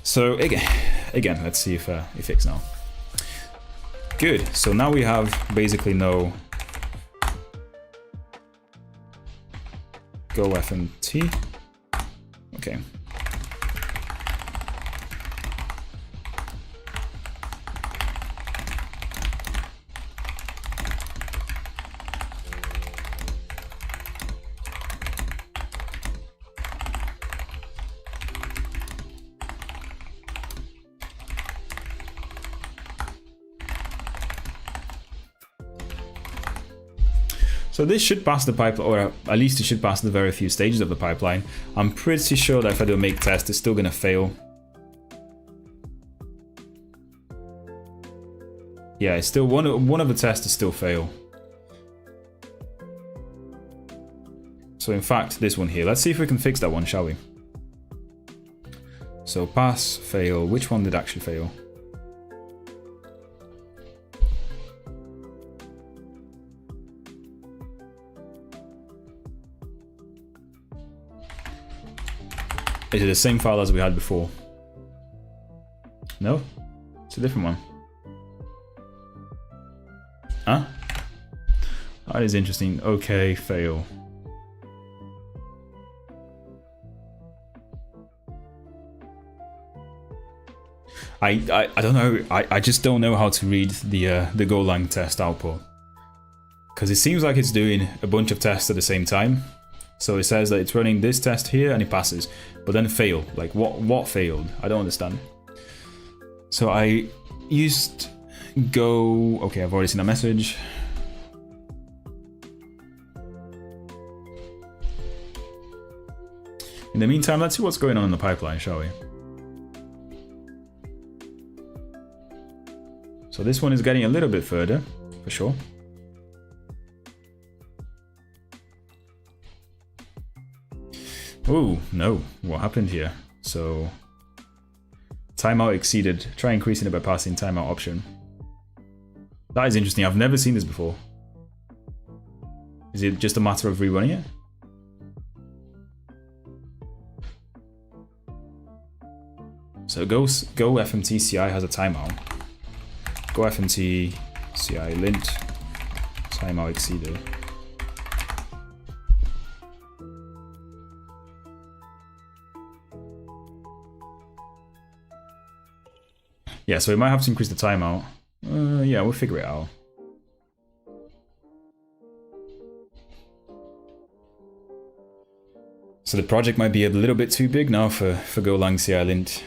So again, let's see if it fixed now. Good. So now we have basically no go fmt. Okay. So this should pass the pipeline, or at least it should pass the very few stages of the pipeline. I'm pretty sure that if I do a make test, it's still gonna fail. Yeah, it's still one of the tests is still fail. So in fact, this one here, let's see if we can fix that one, shall we? So pass, fail, which one did actually fail? Is it the same file as we had before? No? It's a different one. Huh? That is interesting. Okay, fail. I don't know. I just don't know how to read the Golang test output, because it seems like it's doing a bunch of tests at the same time. So it says that it's running this test here and it passes, but then fail. Like what failed? I don't understand. So I used Go. Okay, I've already seen a message. In the meantime, let's see what's going on in the pipeline, shall we? So this one is getting a little bit further, for sure. Oh, no. What happened here? So, timeout exceeded. Try increasing it by passing timeout option. That is interesting. I've never seen this before. Is it just a matter of rerunning it? So Go FMT CI has a timeout. Go FMT CI lint timeout exceeded. Yeah, so we might have to increase the timeout. Yeah, we'll figure it out. So the project might be a little bit too big now for Golang CI lint.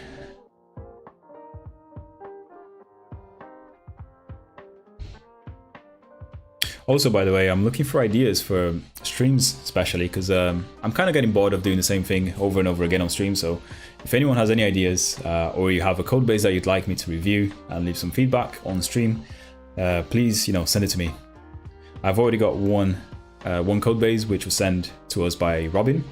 Also, by the way, I'm looking for ideas for streams, especially because I'm kind of getting bored of doing the same thing over and over again on stream. So if anyone has any ideas or you have a code base that you'd like me to review and leave some feedback on stream, please, send it to me. I've already got one code base which was sent to us by Robin,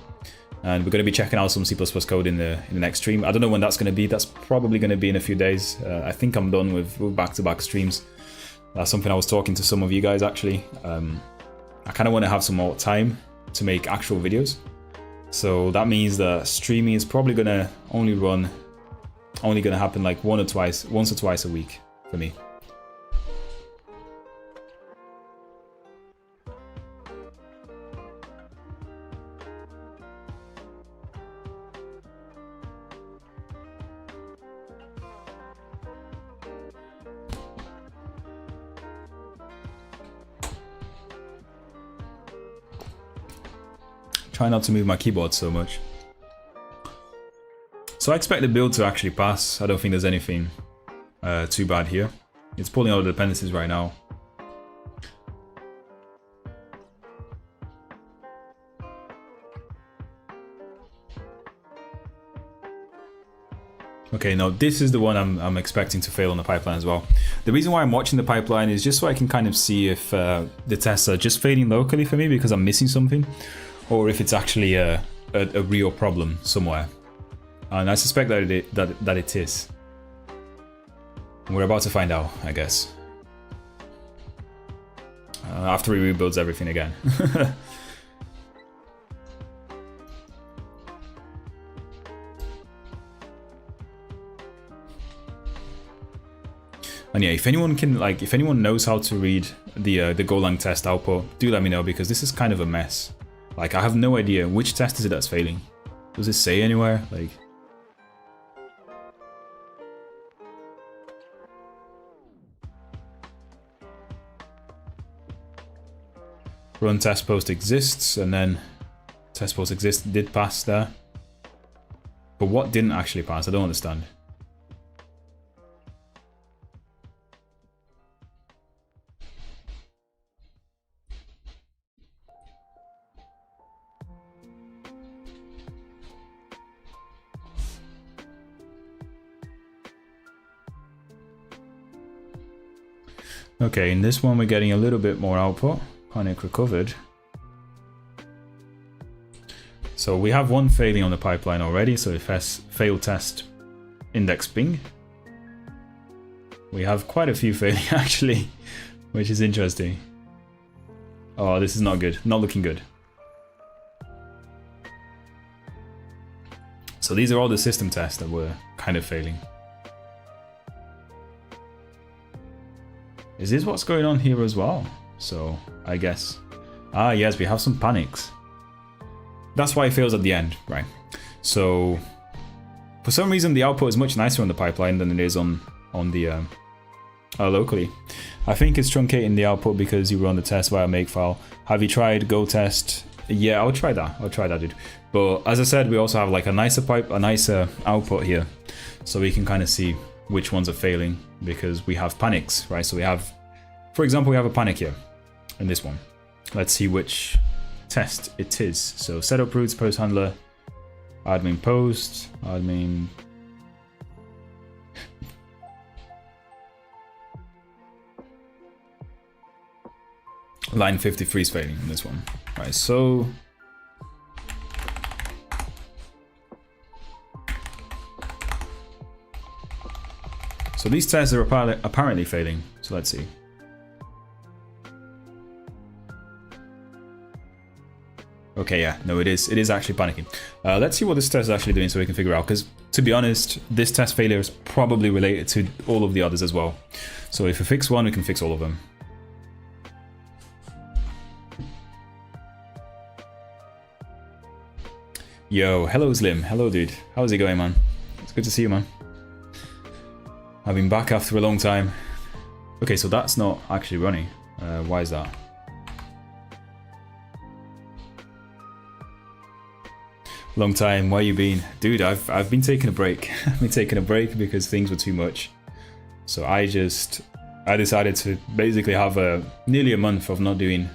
and we're going to be checking out some C++ code in the next stream. I don't know when that's going to be. That's probably going to be in a few days. I think I'm done with back-to-back streams. That's something I was talking to some of you guys actually. I kind of want to have some more time to make actual videos. So that means that streaming is probably gonna only happen like once or twice a week for me. Try not to move my keyboard so much. So I expect the build to actually pass. I don't think there's anything too bad here. It's pulling all the dependencies right now. Okay, now this is the one I'm expecting to fail on the pipeline as well. The reason why I'm watching the pipeline is just so I can kind of see if the tests are just failing locally for me because I'm missing something, or if it's actually a real problem somewhere. And I suspect that it is. We're about to find out, I guess. After he rebuilds everything again. And yeah, if anyone knows how to read the Golang test output, do let me know, because this is kind of a mess. Like, I have no idea which test is it that's failing. Does it say anywhere? Like, run test post exists, and then test post exists did pass there. But what didn't actually pass? I don't understand. Okay, in this one we're getting a little bit more output. Panic recovered. So we have one failing on the pipeline already, so if fail test index ping. We have quite a few failing actually, which is interesting. Oh, this is not good, not looking good. So these are all the system tests that were kind of failing. Is this what's going on here as well? So I guess, yes, we have some panics. That's why it fails at the end, right? So for some reason the output is much nicer on the pipeline than it is on the locally. I think it's truncating the output because you run the test via makefile. Have you tried go test? Yeah, I'll try that, dude. But as I said, we also have like a nicer output here, so we can kind of see which ones are failing because we have panics, right? So we have, for example, we have a panic here in this one. Let's see which test it is. So setup roots, post handler, admin post, admin. Line 53 is failing in this one. Right, so these tests are apparently failing. So let's see. Okay, yeah, no, it is actually panicking. Let's see what this test is actually doing so we can figure out, because to be honest, this test failure is probably related to all of the others as well. So if we fix one, we can fix all of them. Yo, hello Slim, hello dude. How's it going, man? It's good to see you, man. I've been back after a long time. Okay, so that's not actually running. Why is that? Long time, where you been? Dude, I've been taking a break. I've been taking a break because things were too much. So I decided to basically have nearly a month of not doing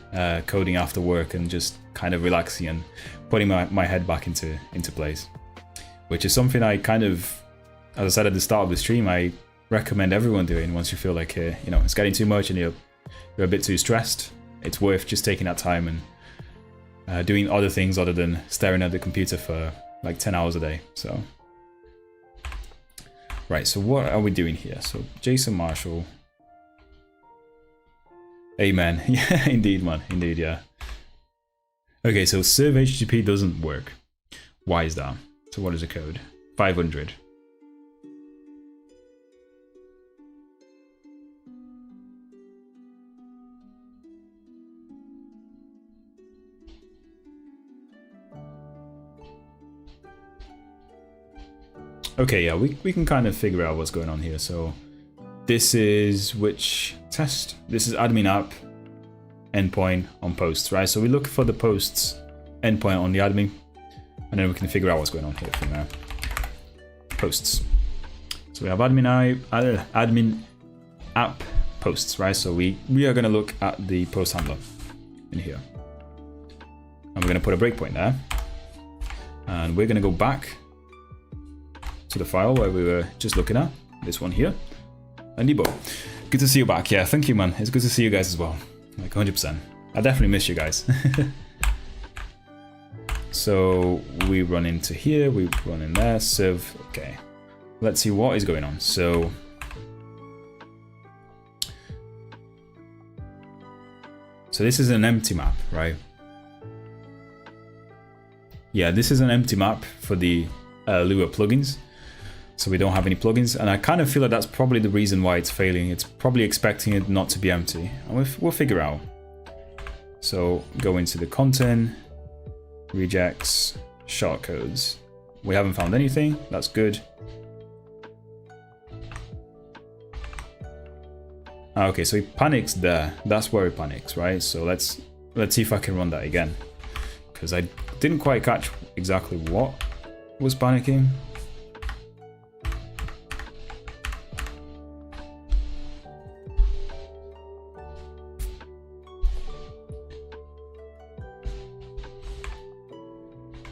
coding after work and just kind of relaxing and putting my head back into place. Which is something I kind of, as I said at the start of the stream, I recommend everyone doing once you feel like it's getting too much and you're a bit too stressed. It's worth just taking that time and doing other things other than staring at the computer for like 10 hours a day. So right, so what are we doing here? So Jason Marshall. Amen. Yeah, indeed, man. Indeed, yeah. Okay, so serve HTTP doesn't work. Why is that? So what is the code? 500. Okay, yeah, we can kind of figure out what's going on here. So this is which test? This is admin app endpoint on posts, right? So we look for the posts endpoint on the admin, and then we can figure out what's going on here from there. Posts. So we have admin app posts, right? So we are going to look at the post handler in here, and we're going to put a breakpoint there, and we're going to go back to the file where we were just looking at, this one here, and debug. Good to see you back. Yeah, thank you, man. It's good to see you guys as well. Like 100%. I definitely miss you guys. So we run into here, we run in there, serve. Okay, let's see what is going on. So this is an empty map, right? Yeah, this is an empty map for the Lua plugins. So we don't have any plugins, and I kind of feel like that's probably the reason why it's failing. It's probably expecting it not to be empty, and we'll figure out. So go into the content, rejects, shortcodes. We haven't found anything. That's good. Okay, so he panics there. That's where he panics, right? So let's see if I can run that again, because I didn't quite catch exactly what was panicking.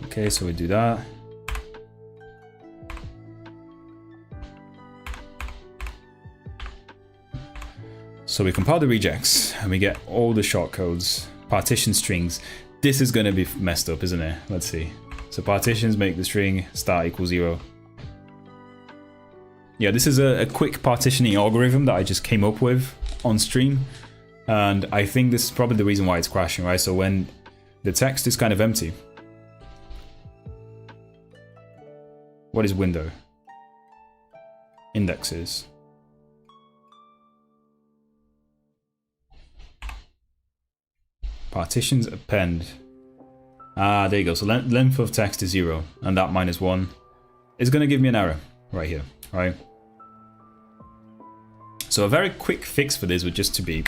Okay, so we do that. So we compile the regex and we get all the shortcodes, partition strings. This is going to be messed up, isn't it? Let's see. So partitions make the string start equals 0. Yeah, this is a quick partitioning algorithm that I just came up with on stream. And I think this is probably the reason why it's crashing, right? So when the text is kind of empty. What is window? Indexes. Partitions append. Ah, there you go. So length of text is 0, and that -1 is going to give me an error right here, right? So a very quick fix for this would just to be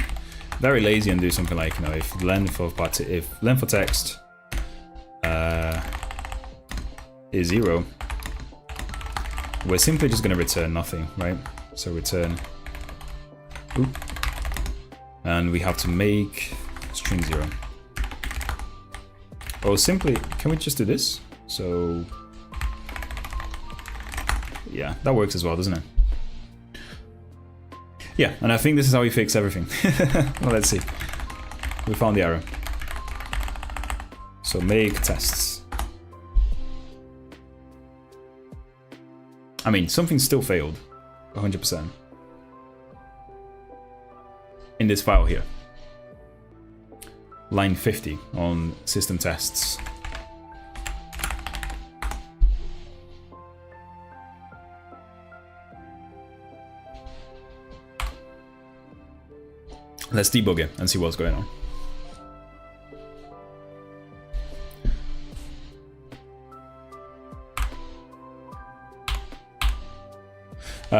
very lazy and do something like, you know, if length of text is 0, we're simply just going to return nothing, right? So return, and we have to make string 0. Or simply, can we just do this? So yeah, that works as well, doesn't it? Yeah, and I think this is how we fix everything. Well, let's see. We found the error. So make tests. I mean, something still failed, 100%. In this file here. Line 50 on system tests. Let's debug it and see what's going on.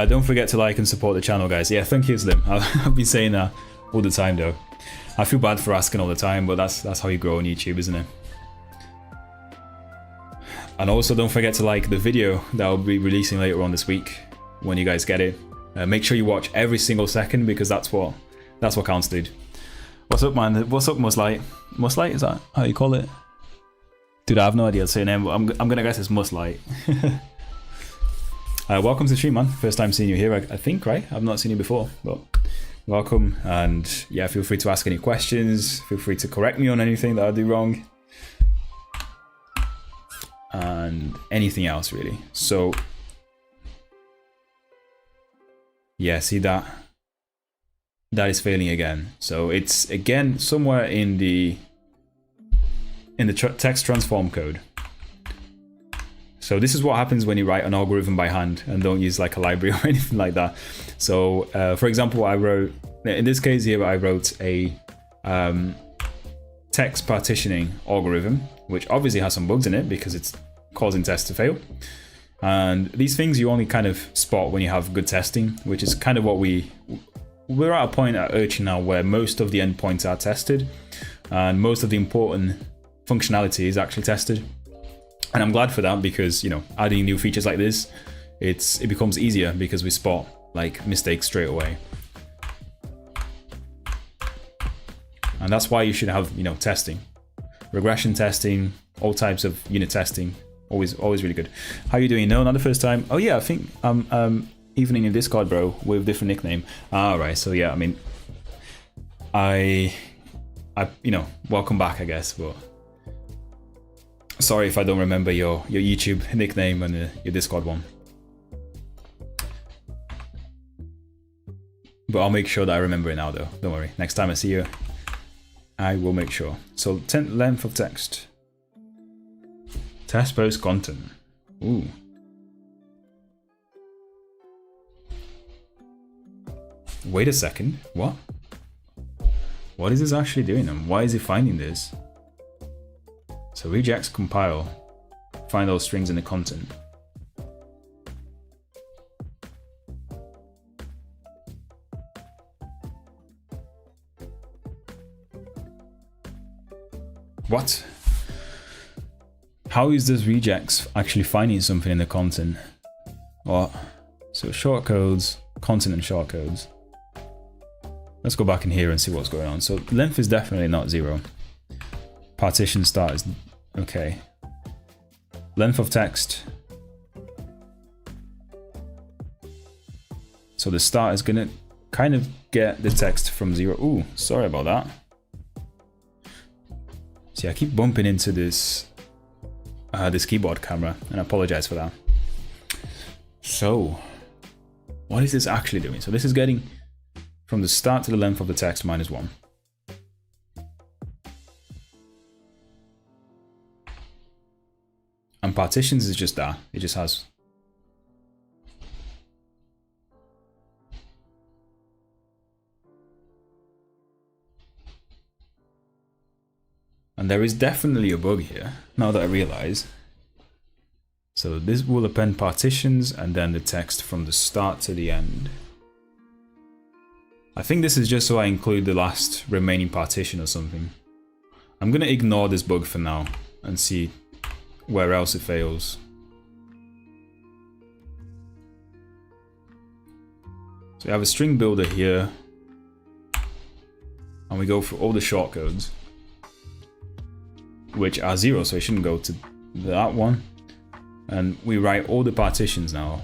Don't forget to like and support the channel, guys. Yeah, thank you, Slim. I've been saying that all the time, though. I feel bad for asking all the time, but that's how you grow on YouTube, isn't it? And also, don't forget to like the video that I'll be releasing later on this week when you guys get it. Make sure you watch every single second, because that's what counts, dude. What's up, man? What's up, Muslight? Muslight, is that how you call it? Dude, I have no idea how to say your name, but I'm gonna guess it's Muslight. Welcome to the stream, man. First time seeing you here, I think, right? I've not seen you before, but welcome. And yeah, feel free to ask any questions. Feel free to correct me on anything that I do wrong. And anything else, really. So yeah, see that is failing again. So it's again somewhere in the text transform code. So this is what happens when you write an algorithm by hand and don't use like a library or anything like that. So for example, in this case here, I wrote a text partitioning algorithm, which obviously has some bugs in it because it's causing tests to fail. And these things you only kind of spot when you have good testing, which is kind of what we're at a point at Urchin now where most of the endpoints are tested and most of the important functionality is actually tested. And I'm glad for that, because, you know, adding new features like this, it becomes easier because we spot like mistakes straight away. And that's why you should have, you know, testing, regression testing, all types of unit testing, always really good. How you doing? No, not the first time. Oh yeah, I think even in your Discord, bro, with different nickname. Right. So yeah, I mean, I you know, welcome back, I guess, but sorry if I don't remember your YouTube nickname and your Discord one. But I'll make sure that I remember it now, though. Don't worry. Next time I see you, I will make sure. So length of text. Test post content. Ooh. Wait a second. What? What is this actually doing, and why is it finding this? So regex compile, find those strings in the content. What? How is this regex actually finding something in the content? What? So shortcodes, content and shortcodes. Let's go back in here and see what's going on. So length is definitely not 0. Partition start is okay. Length of text. So the start is gonna kind of get the text from 0. Ooh, sorry about that. See, I keep bumping into this this keyboard camera, and I apologize for that. So, what is this actually doing? So this is getting from the start to the length of the text -1. And partitions is just that. It just has. And there is definitely a bug here, now that I realize. So this will append partitions and then the text from the start to the end. I think this is just so I include the last remaining partition or something. I'm gonna ignore this bug for now and see where else it fails. So we have a string builder here, and we go for all the shortcodes, which are 0, so it shouldn't go to that one. And we write all the partitions now.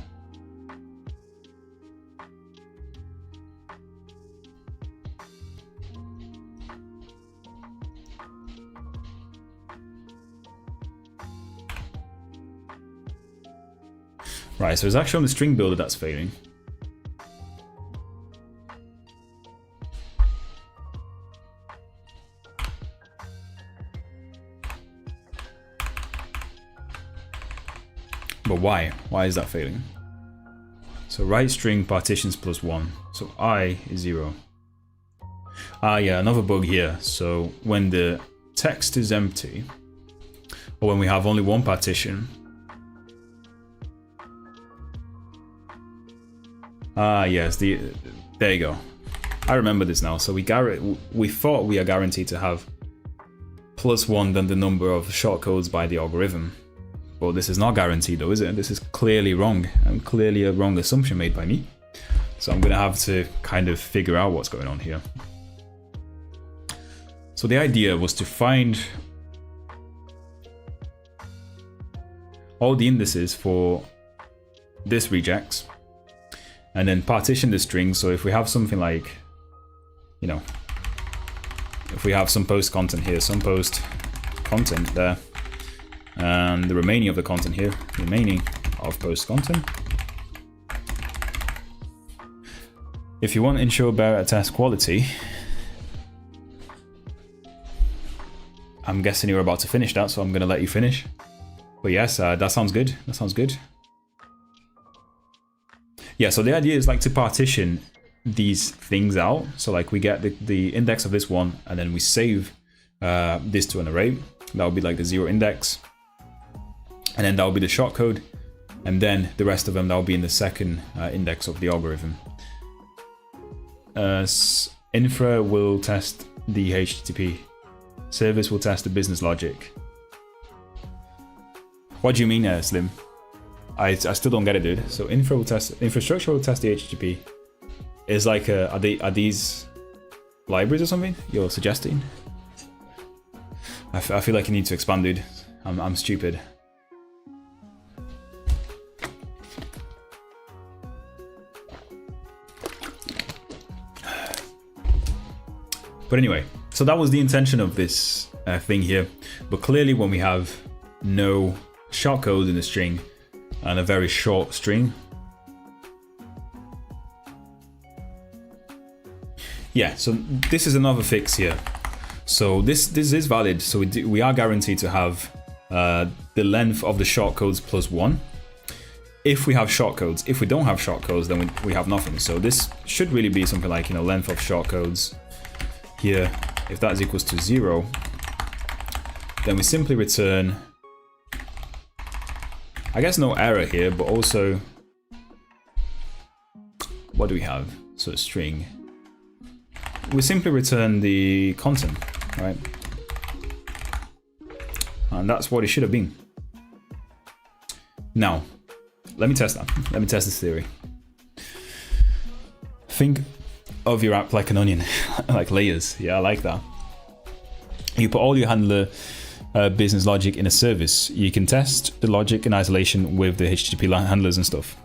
Right, so it's actually on the string builder that's failing. But why? Why is that failing? So write string partitions +1. So I is 0. Ah yeah, another bug here. So when the text is empty, or when we have only one partition. Ah yes, there you go. I remember this now. So we thought we are guaranteed to have +1 than the number of shortcodes by the algorithm. Well, this is not guaranteed though, is it? This is clearly wrong, and clearly a wrong assumption made by me. So I'm gonna have to kind of figure out what's going on here. So the idea was to find all the indices for this regex, and then partition the string. So if we have something like, you know, if we have some post content here, some post content there, and the remaining of the content here, remaining of post content. If you want to ensure better test quality, I'm guessing you're about to finish that, so I'm going to let you finish. But yes, that sounds good. That sounds good. Yeah, so the idea is like to partition these things out. So like we get the index of this one, and then we save this to an array. That would be like the 0 index. And then that will be the shortcode, and then the rest of them that will be in the second index of the algorithm. Infra will test the HTTP. Service will test the business logic. What do you mean, Slim? I still don't get it, dude. So infrastructure will test the HTTP. Is like are these libraries or something you're suggesting? I feel like you need to expand, dude. I'm stupid. But anyway, so that was the intention of this thing here. But clearly when we have no shortcode in the string and a very short string. Yeah, so this is another fix here. So this is valid. So we are guaranteed to have the length of the shortcodes +1. If we have shortcodes. If we don't have shortcodes, then we have nothing. So this should really be something like, you know, length of shortcodes. Here, if that is equals to 0, then we simply return, I guess no error here, but also, what do we have? So a string. We simply return the content, right? And that's what it should have been. Now, let me test that. Let me test this theory. Think of your app like an onion, like layers. Yeah, I like that. You put all your handler business logic in a service. You can test the logic in isolation with the HTTP handlers and stuff.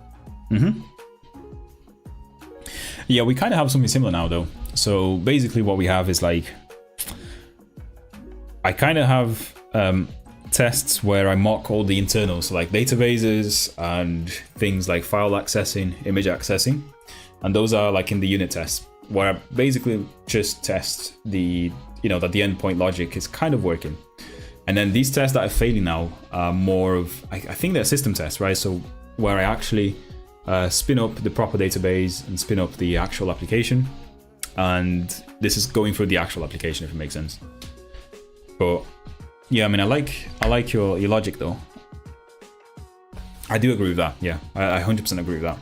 Yeah, we kind of have something similar now though. So basically what we have is like, I kind of have tests where I mock all the internals, so like databases and things like file accessing, image accessing. And those are like in the unit tests, where I basically just test the, that the endpoint logic is kind of working. And then these tests that are failing now are more of, I think they're system tests, right? So where I actually spin up the proper database and spin up the actual application. And this is going through the actual application, if it makes sense. But yeah, I mean, I like your logic though. I do agree with that. Yeah, I 100% agree with that.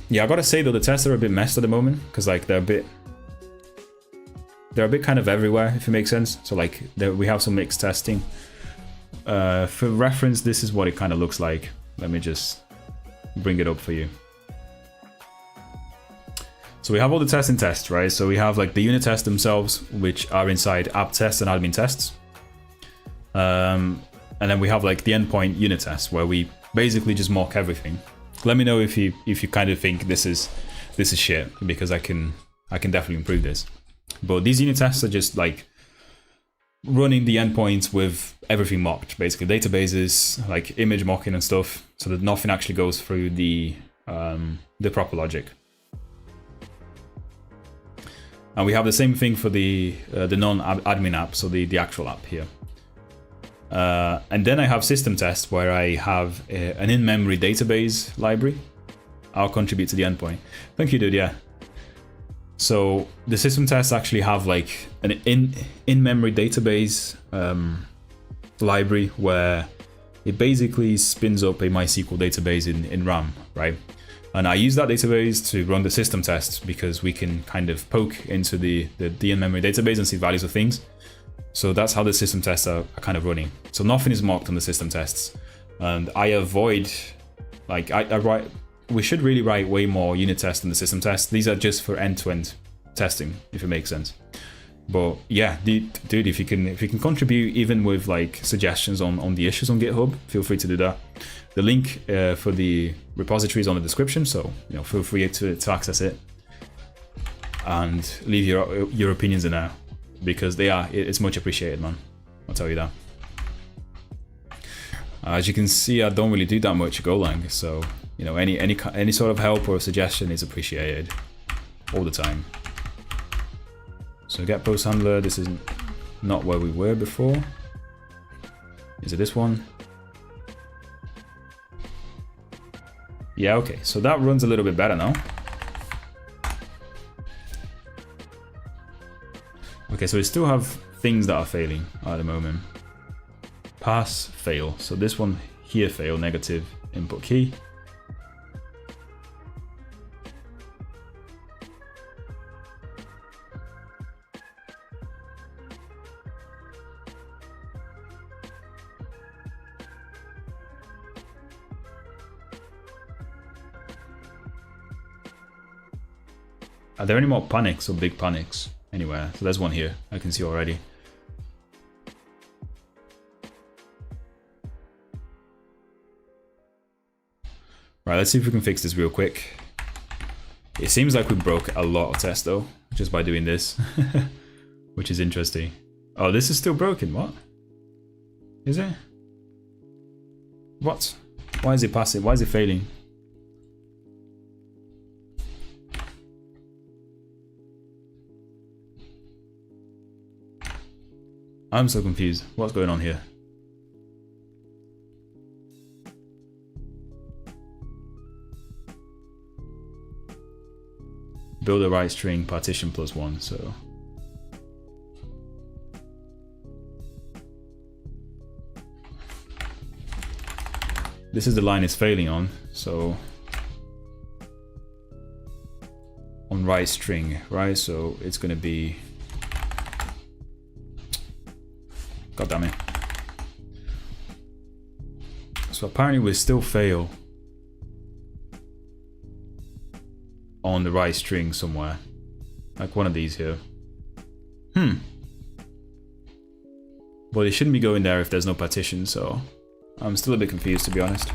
Yeah, I gotta say though, the tests are a bit messed at the moment because like they're a bit kind of everywhere, if it makes sense. So like we have some mixed testing. For reference, this is what it kind of looks like. Let me just bring it up for you. So we have all the tests in tests, right? So we have like the unit tests themselves, which are inside app tests and admin tests. And then we have like the endpoint unit tests where we basically just mock everything. Let me know if you kind of think this is shit, because I can definitely improve this. But these unit tests are just like running the endpoints with everything mocked, basically databases, like image mocking and stuff, so that nothing actually goes through the proper logic. And we have the same thing for the non-admin app, so the actual app here. And then I have system tests where I have an in-memory database library. I'll contribute to the endpoint. Thank you, dude. Yeah. So the system tests actually have like an in-memory database library where it basically spins up a MySQL database in RAM, right? And I use that database to run the system tests because we can kind of poke into the in-memory database and see values of things. So that's how the system tests are kind of running. So nothing is mocked on the system tests. And I avoid, like we should really write way more unit tests than the system tests. These are just for end-to-end testing, if it makes sense. But yeah, dude, if you can contribute even with like suggestions on the issues on GitHub, feel free to do that. The link for the repository is on the description, so feel free to access it and leave your opinions in there, because it's much appreciated, man. I'll tell you that. As you can see, I don't really do that much Golang, so any sort of help or suggestion is appreciated all the time. So get post handler, this is not where we were before. Is it this one? Yeah, okay, so that runs a little bit better now. Okay, so we still have things that are failing at the moment. Pass, fail. So this one here, fail, negative input key. Are there any more panics or big panics anywhere? So there's one here, I can see already. Right, let's see if we can fix this real quick. It seems like we broke a lot of tests though, just by doing this, which is interesting. Oh, this is still broken, what? Is it? What? Why is it passing? Why is it failing? I'm so confused. What's going on here? Build a right string, partition +1, so. This is the line it's failing on, so. On right string, right? So it's gonna be. God damn it. So apparently we still fail on the right string somewhere. Like one of these here. But it shouldn't be going there if there's no partition, so I'm still a bit confused, to be honest.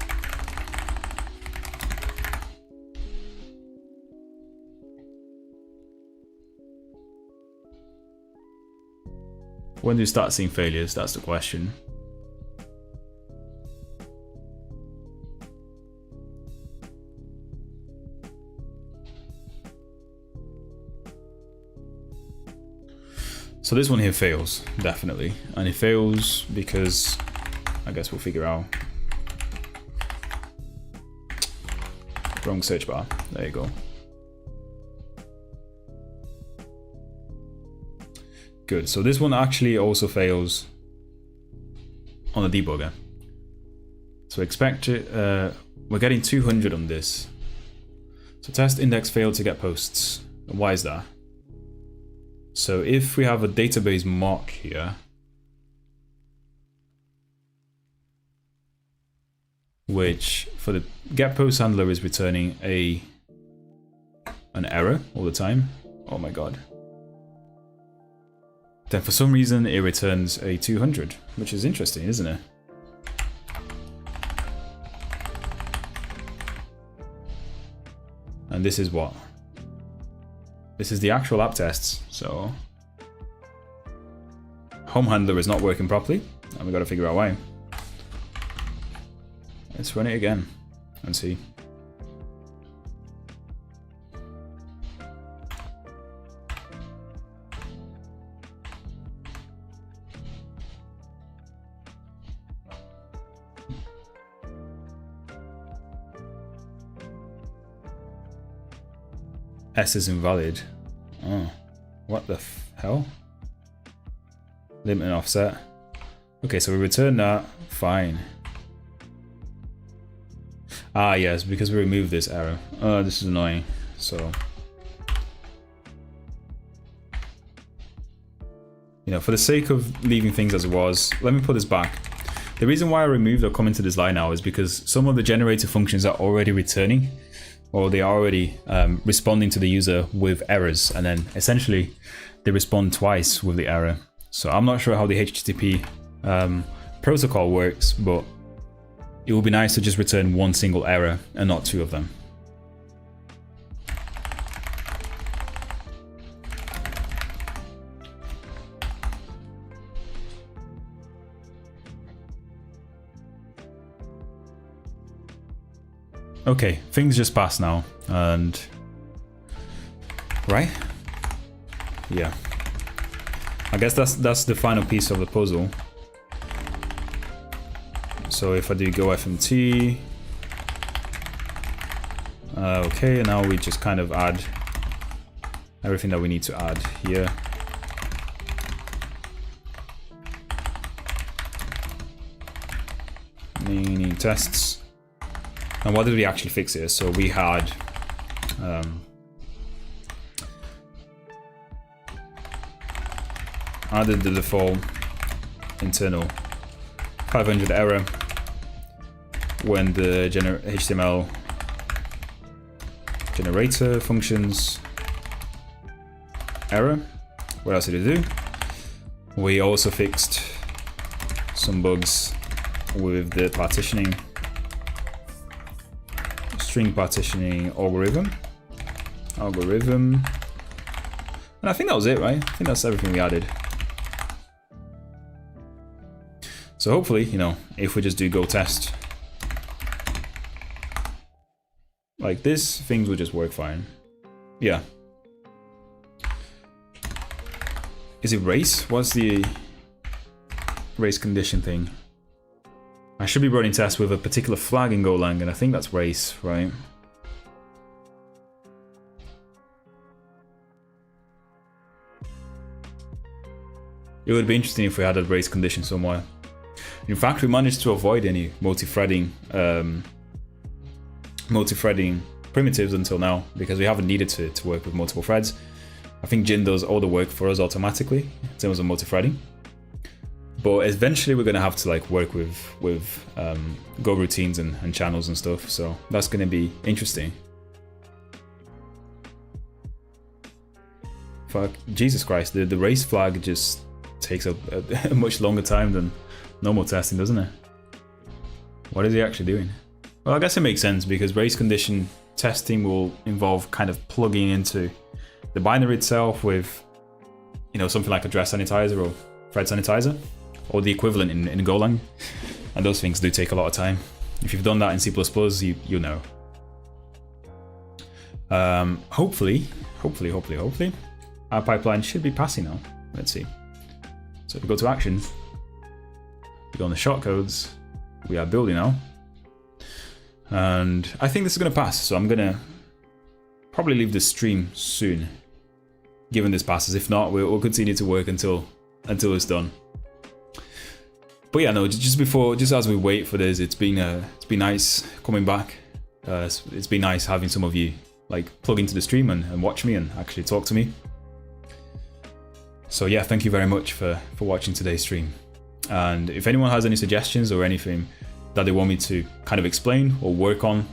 When do you start seeing failures? That's the question. So this one here fails, definitely. And it fails because, I guess we'll figure out. Wrong search bar, there you go. Good, so this one actually also fails on the debugger. So expect it, we're getting 200 on this. So test index failed to get posts. Why is that? So if we have a database mock here, which for the get post handler is returning an error all the time. Oh my god. Then for some reason it returns a 200, which is interesting, isn't it? And this is what? This is the actual app tests, so home handler is not working properly, and we got to figure out why. Let's run it again and see. S is invalid. Oh, what the hell? Limit and offset. Okay, so we return that. Fine. Ah, yes, because we removed this error. Oh, this is annoying. So, you know, for the sake of leaving things as it was, let me put this back. The reason why I removed or come into this line now is because some of the generator functions are already returning, or they are already responding to the user with errors, and then essentially they respond twice with the error. So I'm not sure how the HTTP protocol works, but it would be nice to just return one single error and not two of them. Okay, things just passed now, and right? Yeah. I guess that's the final piece of the puzzle. So if I do go FMT, okay, and now we just kind of add everything that we need to add here. Meaning tests. And what did we actually fix here? So we had added the default internal 500 error when the HTML generator functions error. What else did we do? We also fixed some bugs with the partitioning, string partitioning algorithm. And I think that was it, right? I think that's everything we added. So hopefully, you know, if we just do go test like this, things will just work fine. Yeah. Is it race? What's the race condition thing? I should be running tests with a particular flag in Golang, and I think that's race, right? It would be interesting if we had a race condition somewhere. In fact, we managed to avoid any multi-threading primitives until now, because we haven't needed to work with multiple threads. I think Jin does all the work for us automatically in terms of multi-threading. But eventually we're going to have to like work with Go routines and channels and stuff, so that's going to be interesting. Fuck, Jesus Christ, the race flag just takes a much longer time than normal testing, doesn't it? What is he actually doing? Well, I guess it makes sense, because race condition testing will involve kind of plugging into the binary itself with, you know, something like address sanitizer or thread sanitizer, or the equivalent in Golang, and those things do take a lot of time. If you've done that in C++, you know. Hopefully, our pipeline should be passing now. Let's see. So if we go to actions, we go on the shortcodes, we are building now. And I think this is going to pass, so I'm going to probably leave the stream soon, given this passes. If not, we'll continue to work until it's done. But yeah, no, just as we wait for this, it's been nice coming back. It's been nice having some of you like plug into the stream and watch me and actually talk to me. So yeah, thank you very much for watching today's stream. And if anyone has any suggestions or anything that they want me to kind of explain or work on,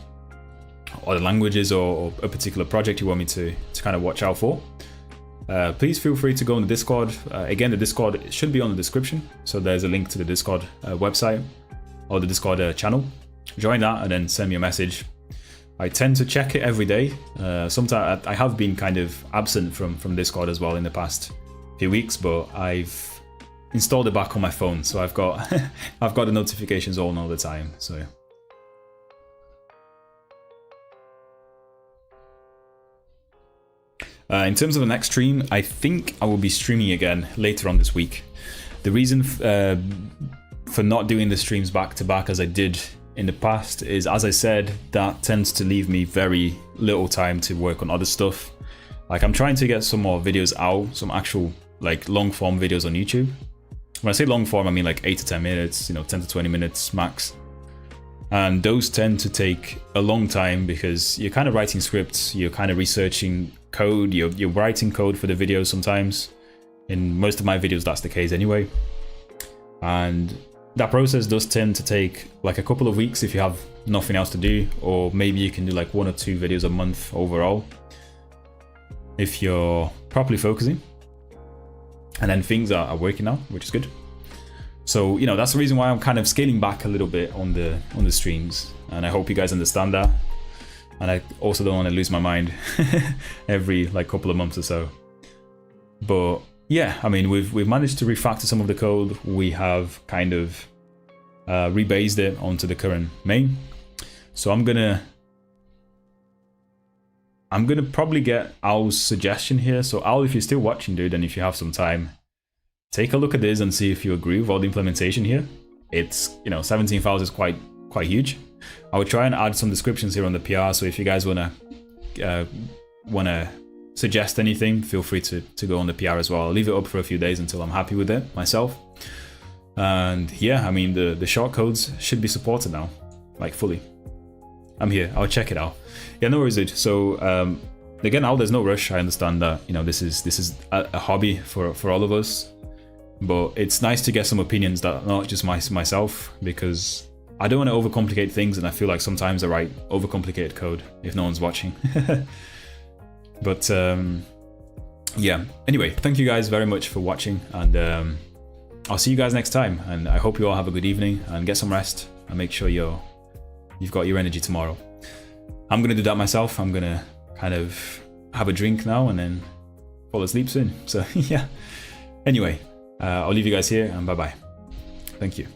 or the languages or a particular project you want me to kind of watch out for, please feel free to go on the Discord. Again, the Discord should be on the description, so there's a link to the Discord website or the Discord channel. Join that and then send me a message. I tend to check it every day. Sometimes I have been kind of absent from Discord as well in the past few weeks, but I've installed it back on my phone, so I've got I've got the notifications on all the time. So in terms of the next stream, I think I will be streaming again later on this week. The reason for not doing the streams back to back as I did in the past is, as I said, that tends to leave me very little time to work on other stuff. Like, I'm trying to get some more videos out, some actual like long form videos on YouTube. When I say long form, I mean like 8 to 10 minutes, 10 to 20 minutes max. And those tend to take a long time because you're kind of writing scripts, you're kind of researching code, you're writing code for the videos sometimes. In most of my videos, that's the case anyway. And that process does tend to take like a couple of weeks if you have nothing else to do, or maybe you can do like 1 or 2 videos a month overall if you're properly focusing. And then things are working now, which is good. So, that's the reason why I'm kind of scaling back a little bit on the streams, and I hope you guys understand that. And I also don't want to lose my mind every like couple of months or so. But yeah, I mean, we've managed to refactor some of the code. We have kind of rebased it onto the current main. So I'm gonna probably get Al's suggestion here. So Al, if you're still watching, dude, and if you have some time, take a look at this and see if you agree with all the implementation here. It's 17 files is quite huge. I will try and add some descriptions here on the PR, so if you guys wanna suggest anything, feel free to go on the PR as well. I'll leave it up for a few days until I'm happy with it myself. And yeah, I mean, the shortcodes should be supported now, like fully. I'm here, I'll check it out. Yeah, no worries, dude. So again, Al, there's no rush. I understand that this is a hobby for all of us, but it's nice to get some opinions that are not just myself, because I don't want to overcomplicate things, and I feel like sometimes I write overcomplicated code if no one's watching. But yeah, anyway, thank you guys very much for watching, and I'll see you guys next time, and I hope you all have a good evening and get some rest and make sure you've got your energy tomorrow. I'm gonna do that myself. I'm gonna kind of have a drink now and then fall asleep soon. So yeah, anyway, I'll leave you guys here, and bye bye. Thank you.